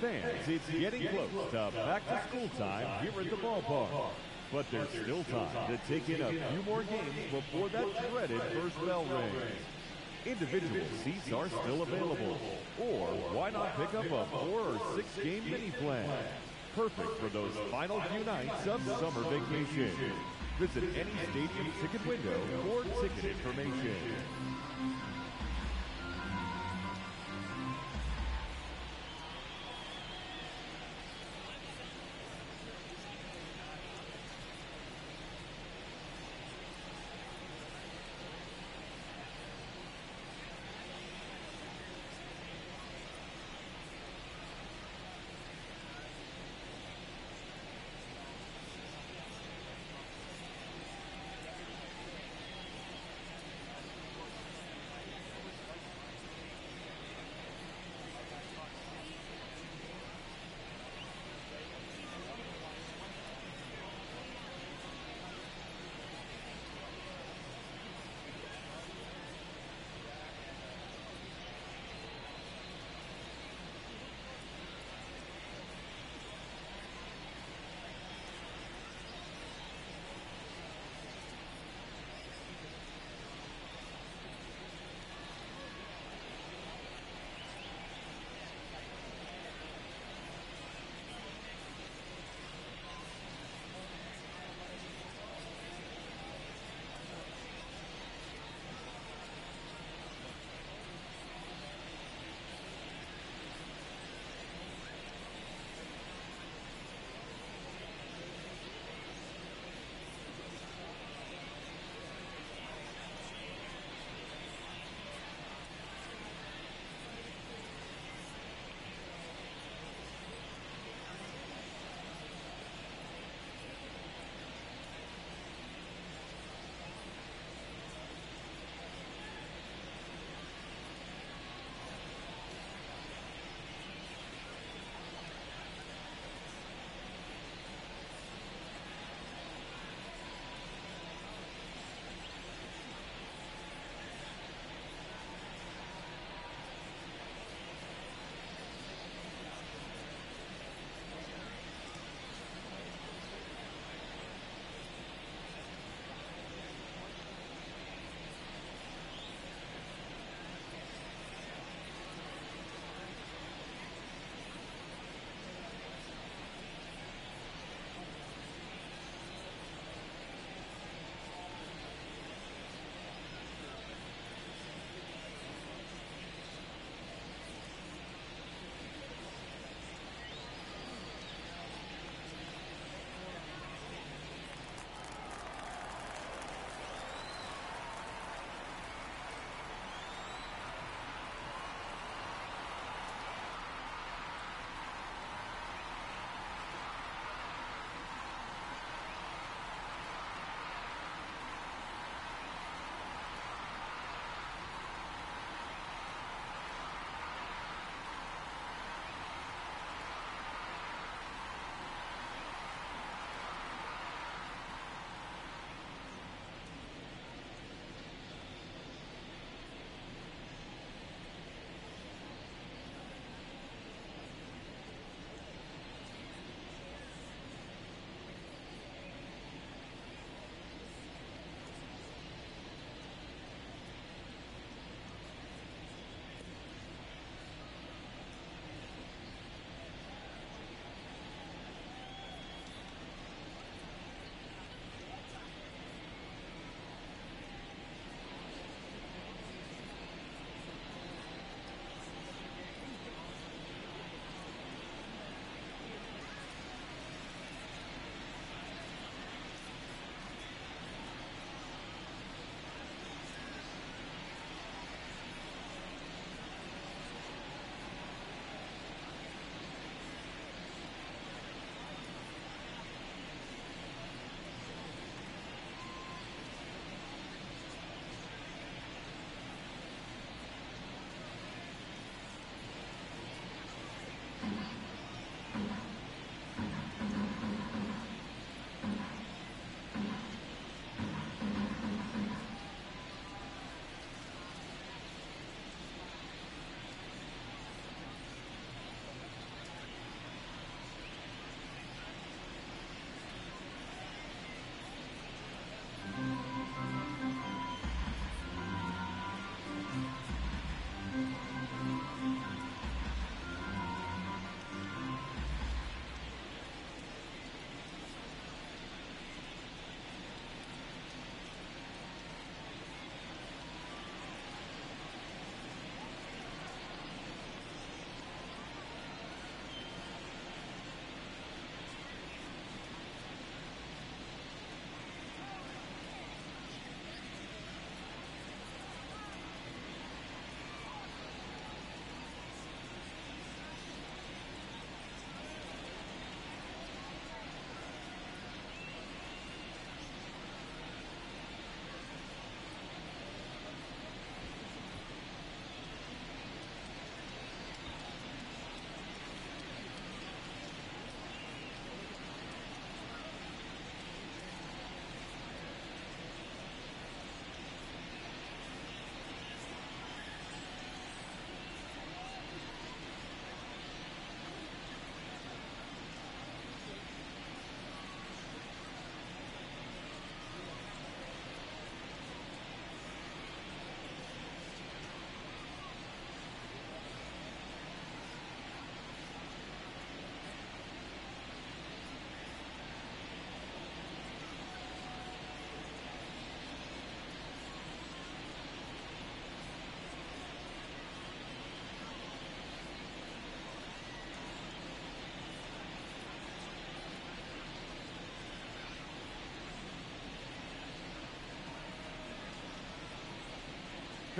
Fans, it's getting close to back-to-school time here at the ballpark. But there's still time to take in a few more games before that dreaded first bell rings. Individual seats are still available. Or why not pick up a 4 or 6 game mini plan? Perfect for those final few nights of summer vacation. Visit any stadium ticket window for ticket information.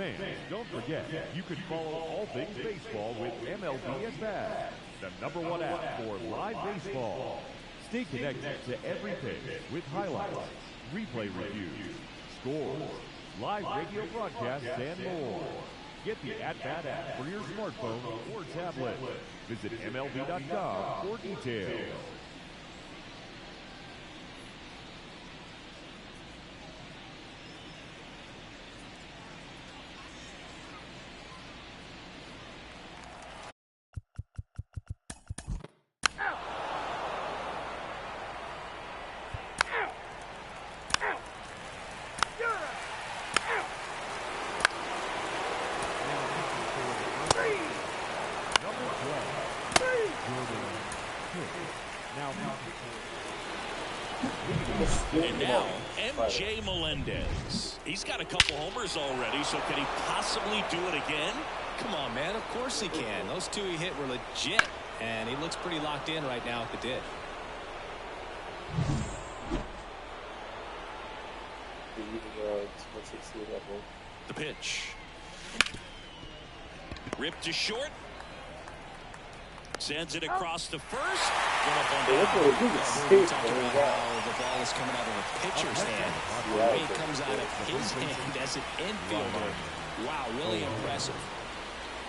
Fans, don't forget, you can follow all things baseball with MLB at Bat, the #1 app for live baseball. Stay connected to every pitch with highlights, replay reviews, scores, live radio broadcasts, and more. Get the At-Bat app for your smartphone or tablet. Visit MLB.com for details. And now, MJ Melendez. He's got a couple homers already, so can he possibly do it again? Come on, man. Of course he can. Those two he hit were legit, and he looks pretty locked in right now at the dish. The pitch. Ripped to short. Sends it across to first. We talked about how the ball is coming out of a pitcher's hand. The way it comes out of his hand as an infielder. Wow, really impressive.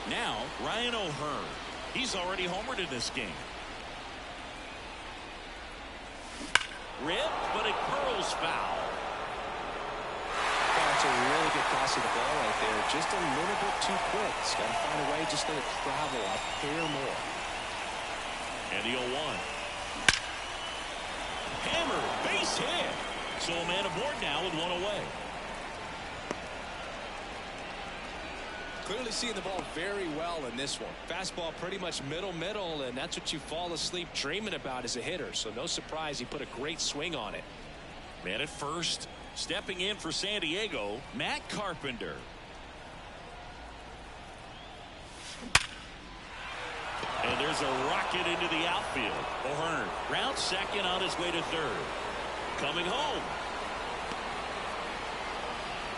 Now, Ryan O'Hearn. He's already homered in this game. Ripped, but it curls foul. That's a really good pass of the ball right there. Just a little bit too quick. He's got to find a way, just let it travel a hair more. And the 0-1. Hammer, base hit. So a man aboard now with one away. Clearly seeing the ball very well in this one. Fastball pretty much middle, and that's what you fall asleep dreaming about as a hitter. So no surprise he put a great swing on it. Man at first. Stepping in for San Diego, Matt Carpenter. And there's a rocket into the outfield. O'Hearn round second on his way to third. Coming home.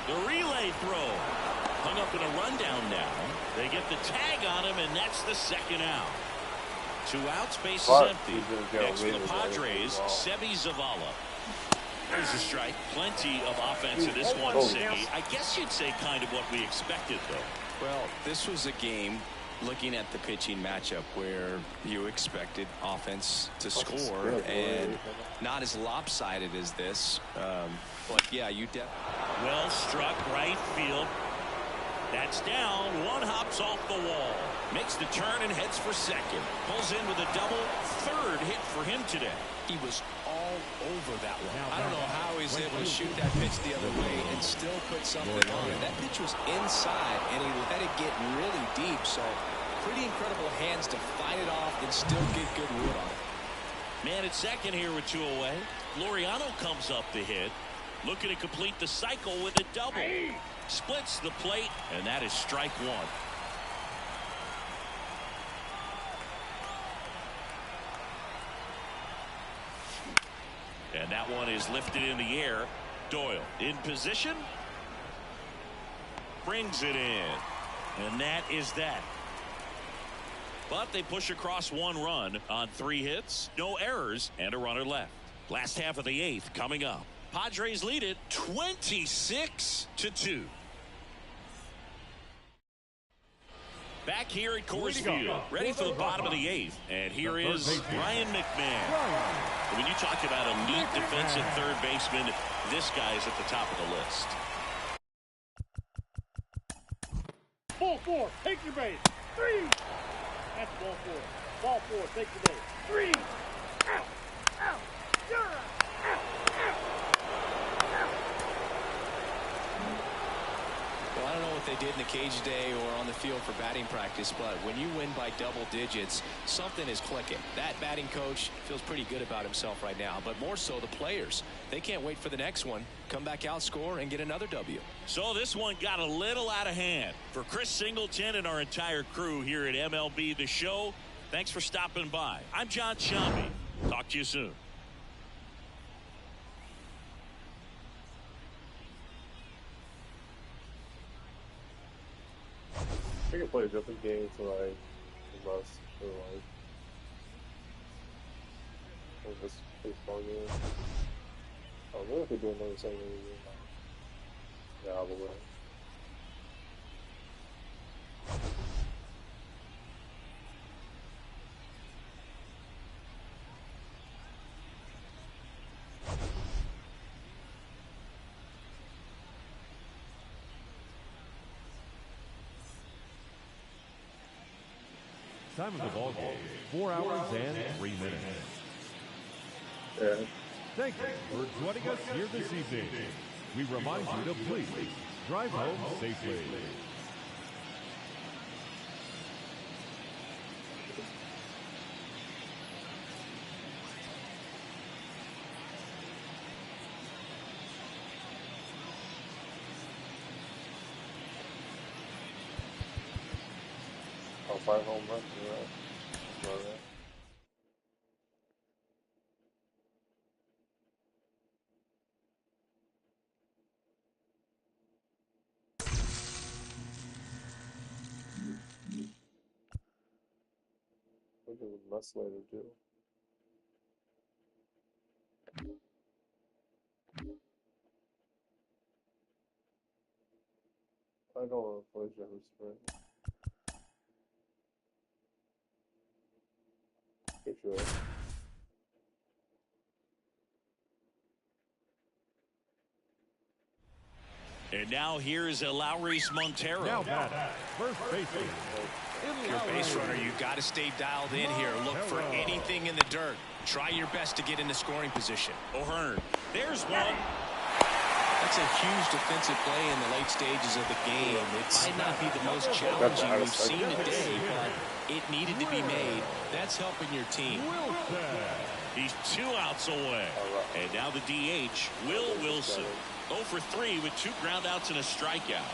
The relay throw. Hung up in a rundown now. They get the tag on him, and that's the second out. 2 outs, bases empty. Next for the Padres, Sebi Zavala. There's a strike. Plenty of offense in this one, Siggy. I guess you'd say kind of what we expected, though. Well, this was a game, looking at the pitching matchup, where you expected offense to score, and not as lopsided as this. But, yeah, you well struck right field. That's down. One hops off the wall. Makes the turn and heads for second. Pulls in with a double. Third hit for him today. He was all over that one. I don't know how he's able to shoot that pitch the other way and still put something on it. That pitch was inside, and he let it get really deep. So pretty incredible hands to fight it off and still get good wood on it. Man at second here with 2 away. Laureano comes up to hit. Looking to complete the cycle with a double. Splits the plate, and that is strike one. And that one is lifted in the air. Doyle in position. Brings it in. And that is that. But they push across 1 run on 3 hits, no errors, and a runner left. Last half of the 8th coming up. Padres lead it 26-2. Back here at Coors Field, ready for the bottom of the 8th. And here is Ryan McMahon. When you talk about elite defensive third baseman, this guy is at the top of the list. Ball 4, take your base. 3. That's ball 4. Ball 4, take your base. 3. Out. Out. You're out. Out. Out. Well, I don't know what they did in the cage today or on the field for batting practice, but when you win by double digits, something is clicking. That batting coach feels pretty good about himself right now, but more so the players. They can't wait for the next one. Come back out, score, and get another W. So this one got a little out of hand. For Chris Singleton and our entire crew here at MLB The Show, thanks for stopping by. I'm John Shambi. Talk to you soon. I can play a different game for like less or like this baseball game. I wonder if they do another segment game. Yeah, I'll be right. Time of the ball game, 4 hours and 3 minutes. Yeah. Thank you for joining us here this evening. We remind you to please drive home safely. I'll 5 home runs, right? All right. Look at what Musslater do. I don't want to play Jeffrey Spring. Good choice. And now here's Lowry's Montero. Now back, first baseman. Your base runner, you got to stay dialed in here. Look for anything in the dirt. Try your best to get into scoring position. O'Hearn, there's one. That's a huge defensive play in the late stages of the game. It might not be the most challenging we've seen today, but it needed to be made. That's helping your team. He's 2 outs away. And now the DH, Will Wilson. 0 for 3 with 2 groundouts and a strikeout.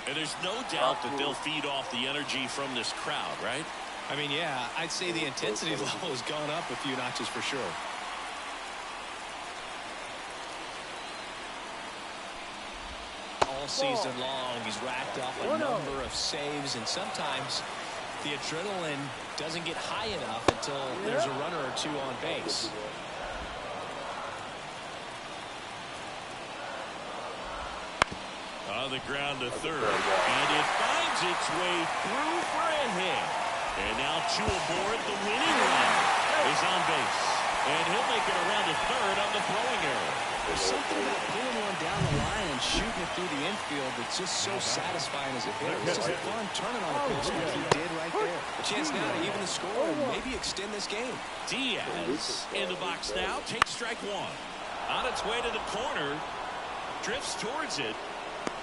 And there's no doubt that they'll feed off the energy from this crowd, right? I mean, yeah, I'd say the intensity level has gone up a few notches for sure. All season long, he's racked up a number of saves, and sometimes the adrenaline doesn't get high enough until there's a runner or 2 on base. On the ground to third, and it finds its way through for a hit. And now 2 aboard. The winning run is on base, and he'll make it around to third on the throwing error. There's something about pulling one down the line and shooting it through the infield that's just so satisfying as a hitter. It's just fun turning on a pitch like he did right there. A chance now to even the score and maybe extend this game. Diaz in the box now, takes strike 1. On its way to the corner, drifts towards it,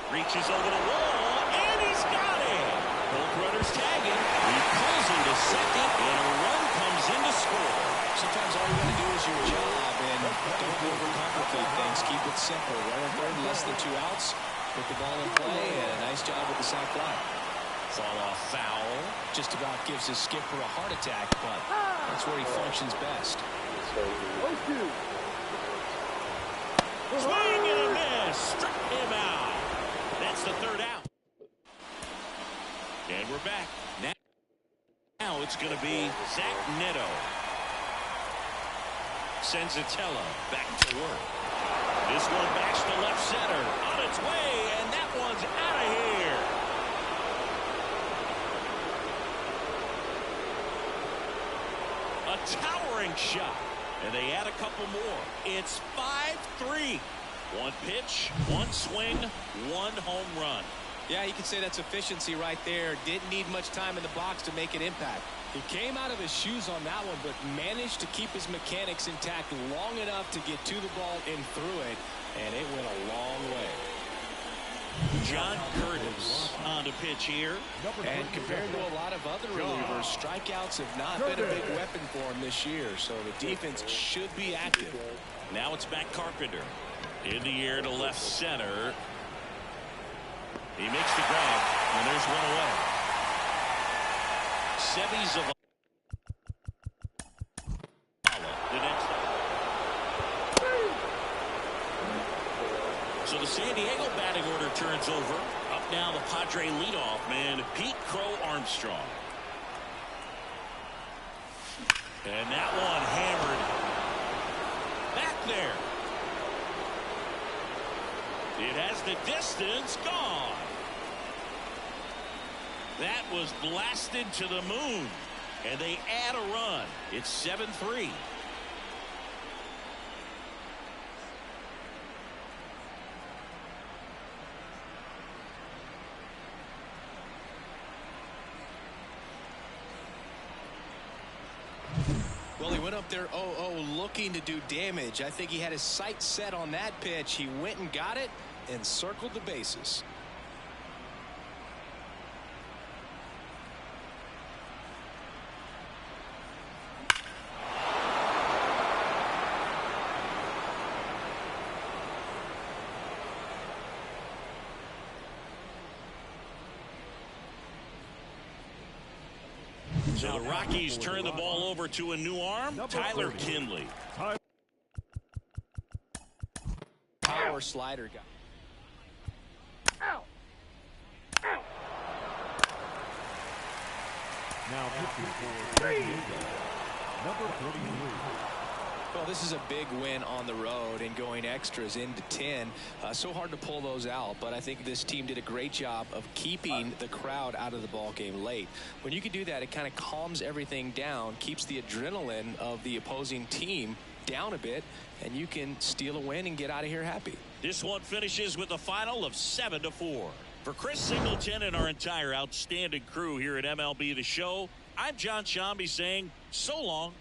reaches over the wall, and he's got it. Both runners tagging. He pulls him to second, and a run comes in to score. Sometimes all you got to do is your job, and don't overcomplicate things. Keep it simple. Running third, less than 2 outs. Put the ball in play, and a nice job with the sac fly. Fall off foul. Just about gives his skipper a heart attack, but that's where he functions best. Swing and a miss. Struck him out. That's the 3rd out. And we're back. Now it's going to be Zach Neto. Senzatella back to work. This one backs to left center. On its way, and that one's out of here. A towering shot. And they add a couple more. It's 5-3. 1 pitch, 1 swing, 1 home run. Yeah, you could say that's efficiency right there. Didn't need much time in the box to make an impact. He came out of his shoes on that one, but managed to keep his mechanics intact long enough to get to the ball and through it, and it went a long way. John Curtis on the pitch here. And compared to a lot of other relievers, strikeouts have not been a big weapon for him this year, so the defense should be active. Now it's back Carpenter. In the air to left center. He makes the grab, and there's one away. Sevy's of the next. So the San Diego batting order turns over. Up now the Padre leadoff man, Pete Crow Armstrong. And that one hammered back there. It has the distance gone. That was blasted to the moon. And they add a run. It's 7-3. Well, he went up there 0-0 looking to do damage. I think he had his sights set on that pitch. He went and got it and circled the bases. So the Rockies turn the ball over to a new arm, Tyler Kinley. Power slider guy. Now pitching for number 43. Well, this is a big win on the road and going extras into 10. So hard to pull those out, but I think this team did a great job of keeping the crowd out of the ball game late. When you can do that, it kind of calms everything down, keeps the adrenaline of the opposing team down a bit, and you can steal a win and get out of here happy. This one finishes with a final of 7-4. For Chris Singleton and our entire outstanding crew here at MLB The Show, I'm John Shambi saying so long.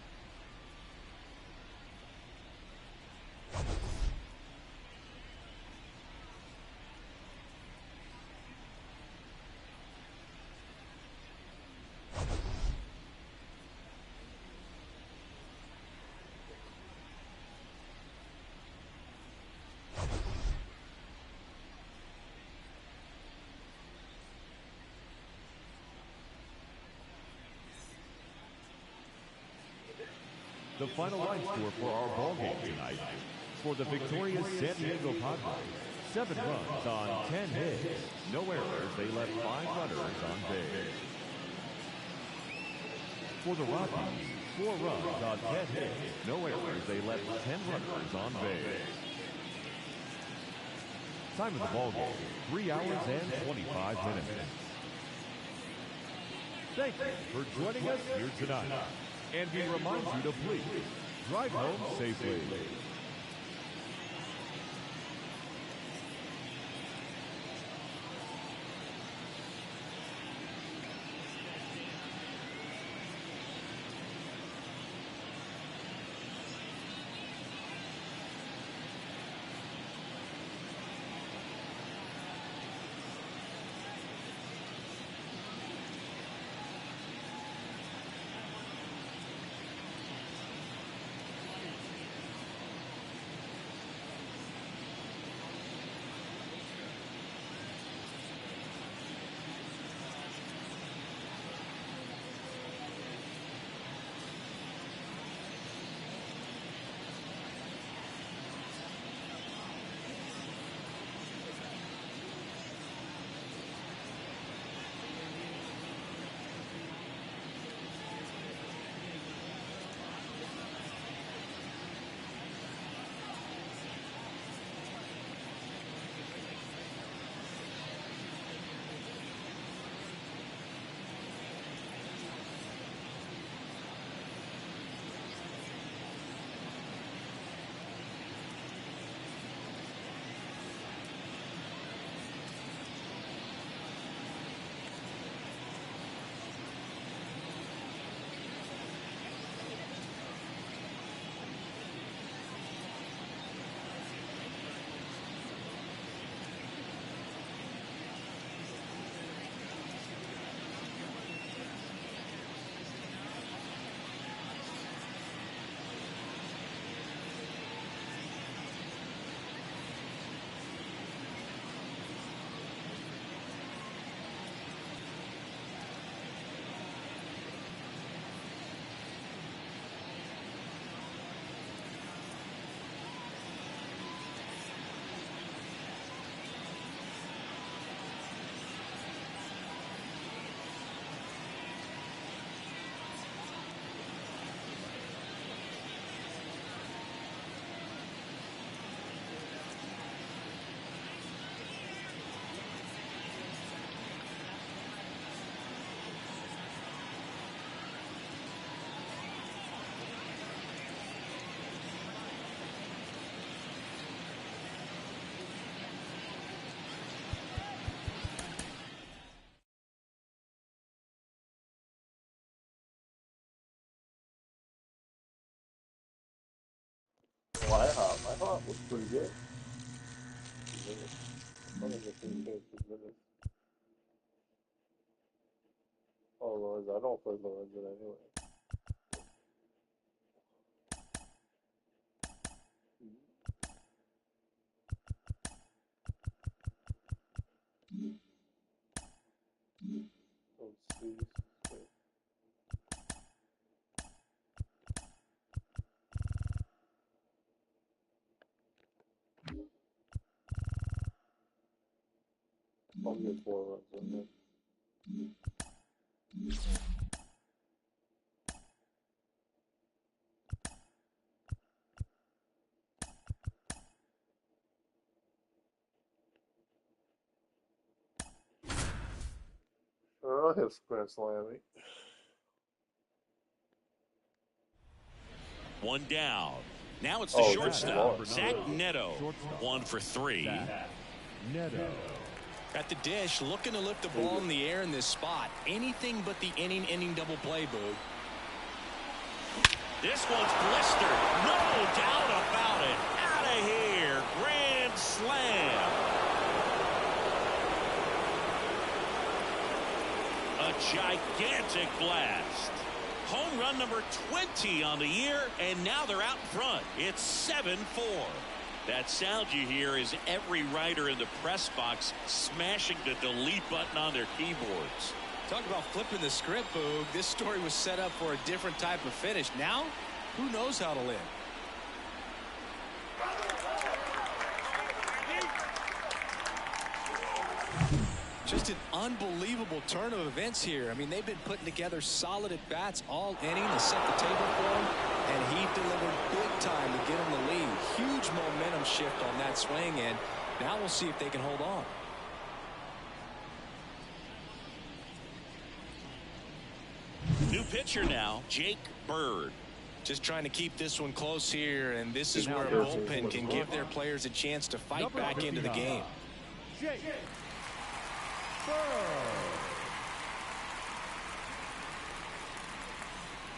The final line score for our ball game tonight. For the victorious San Diego Padres, 7 runs on 10 hits. No errors. They left 5 runners on base. For the Rockies, 4 runs on 10 hits. No errors. They left 10 runners on base. Time of the ball game, 3 hours and 25 minutes. Thank you for joining us here tonight. And we remind you to please drive home safely. That was pretty good. 2 minutes. I think it's in 2 minutes. Oh, Lorenzo, I don't play Lorenzo anyway. Oh, see. I'll get 4 runs in there. I'll hit Grand Slammy. 1 down. Now it's the shortstop, Zach Neto. 1 for 3. Neto. At the dish, looking to lift the ball in the air in this spot. Anything but the inning double play, Boog. This one's blistered. No doubt about it. Out of here. Grand slam. A gigantic blast. Home run number 20 on the year, and now they're out in front. It's 7-4. That sound you hear is every writer in the press box smashing the delete button on their keyboards. Talk about flipping the script, Boog. This story was set up for a different type of finish. Now, who knows how to live? Just an unbelievable turn of events here. I mean, they've been putting together solid at-bats all inning to set the table for him, and he delivered big time to get him the lead. Huge momentum shift on that swing, and now we'll see if they can hold on. New pitcher now, Jake Bird. Just trying to keep this one close here, and this is where a bullpen can give their players a chance to fight back into the game. Jake.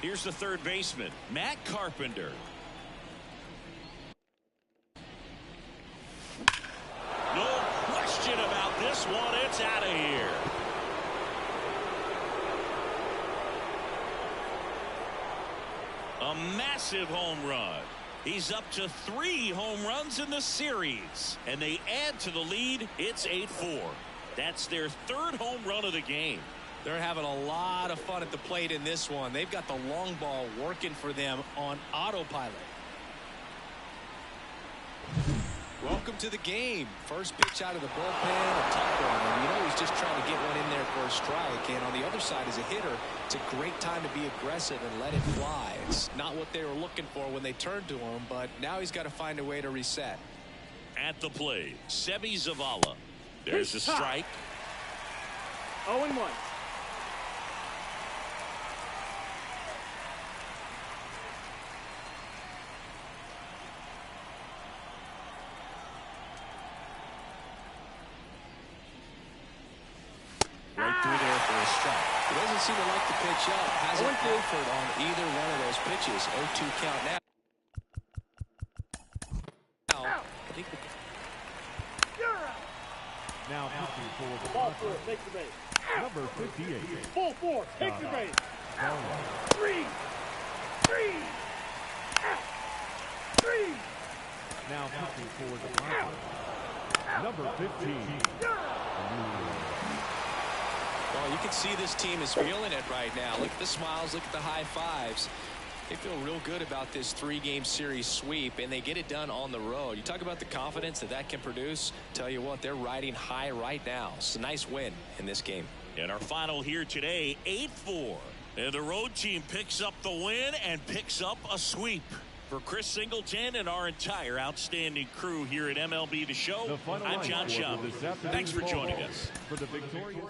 Here's the third baseman, Matt Carpenter. No question about this one. It's out of here. A massive home run. He's up to 3 home runs in the series, and they add to the lead. It's 8-4. That's their 3rd home run of the game. They're having a lot of fun at the plate in this one. They've got the long ball working for them on autopilot. Welcome to the game. First pitch out of the bullpen, a tough one. And you know he's just trying to get one in there for a strike. And on the other side, as a hitter, it's a great time to be aggressive and let it fly. It's not what they were looking for when they turned to him, but now he's got to find a way to reset. At the plate, Seby Zavala. There's the strike. 0-1. Right through there for a strike. He doesn't seem to like the pitch up. Hasn't offered on either one of those pitches. 0-2 count now. Now pitching for the Ball 4, take the base. number 58. Ball 4, take the base. 3. Out. 3. Now pitching for the number 15. Well, you can see this team is feeling it right now. Look at the smiles, look at the high fives. They feel real good about this 3-game series sweep, and they get it done on the road. You talk about the confidence that can produce. Tell you what, they're riding high right now. It's a nice win in this game. And our final here today, 8-4. And the road team picks up the win and picks up a sweep. For Chris Singleton and our entire outstanding crew here at MLB The Show, I'm John Schaub. Thanks for joining us. For the victorious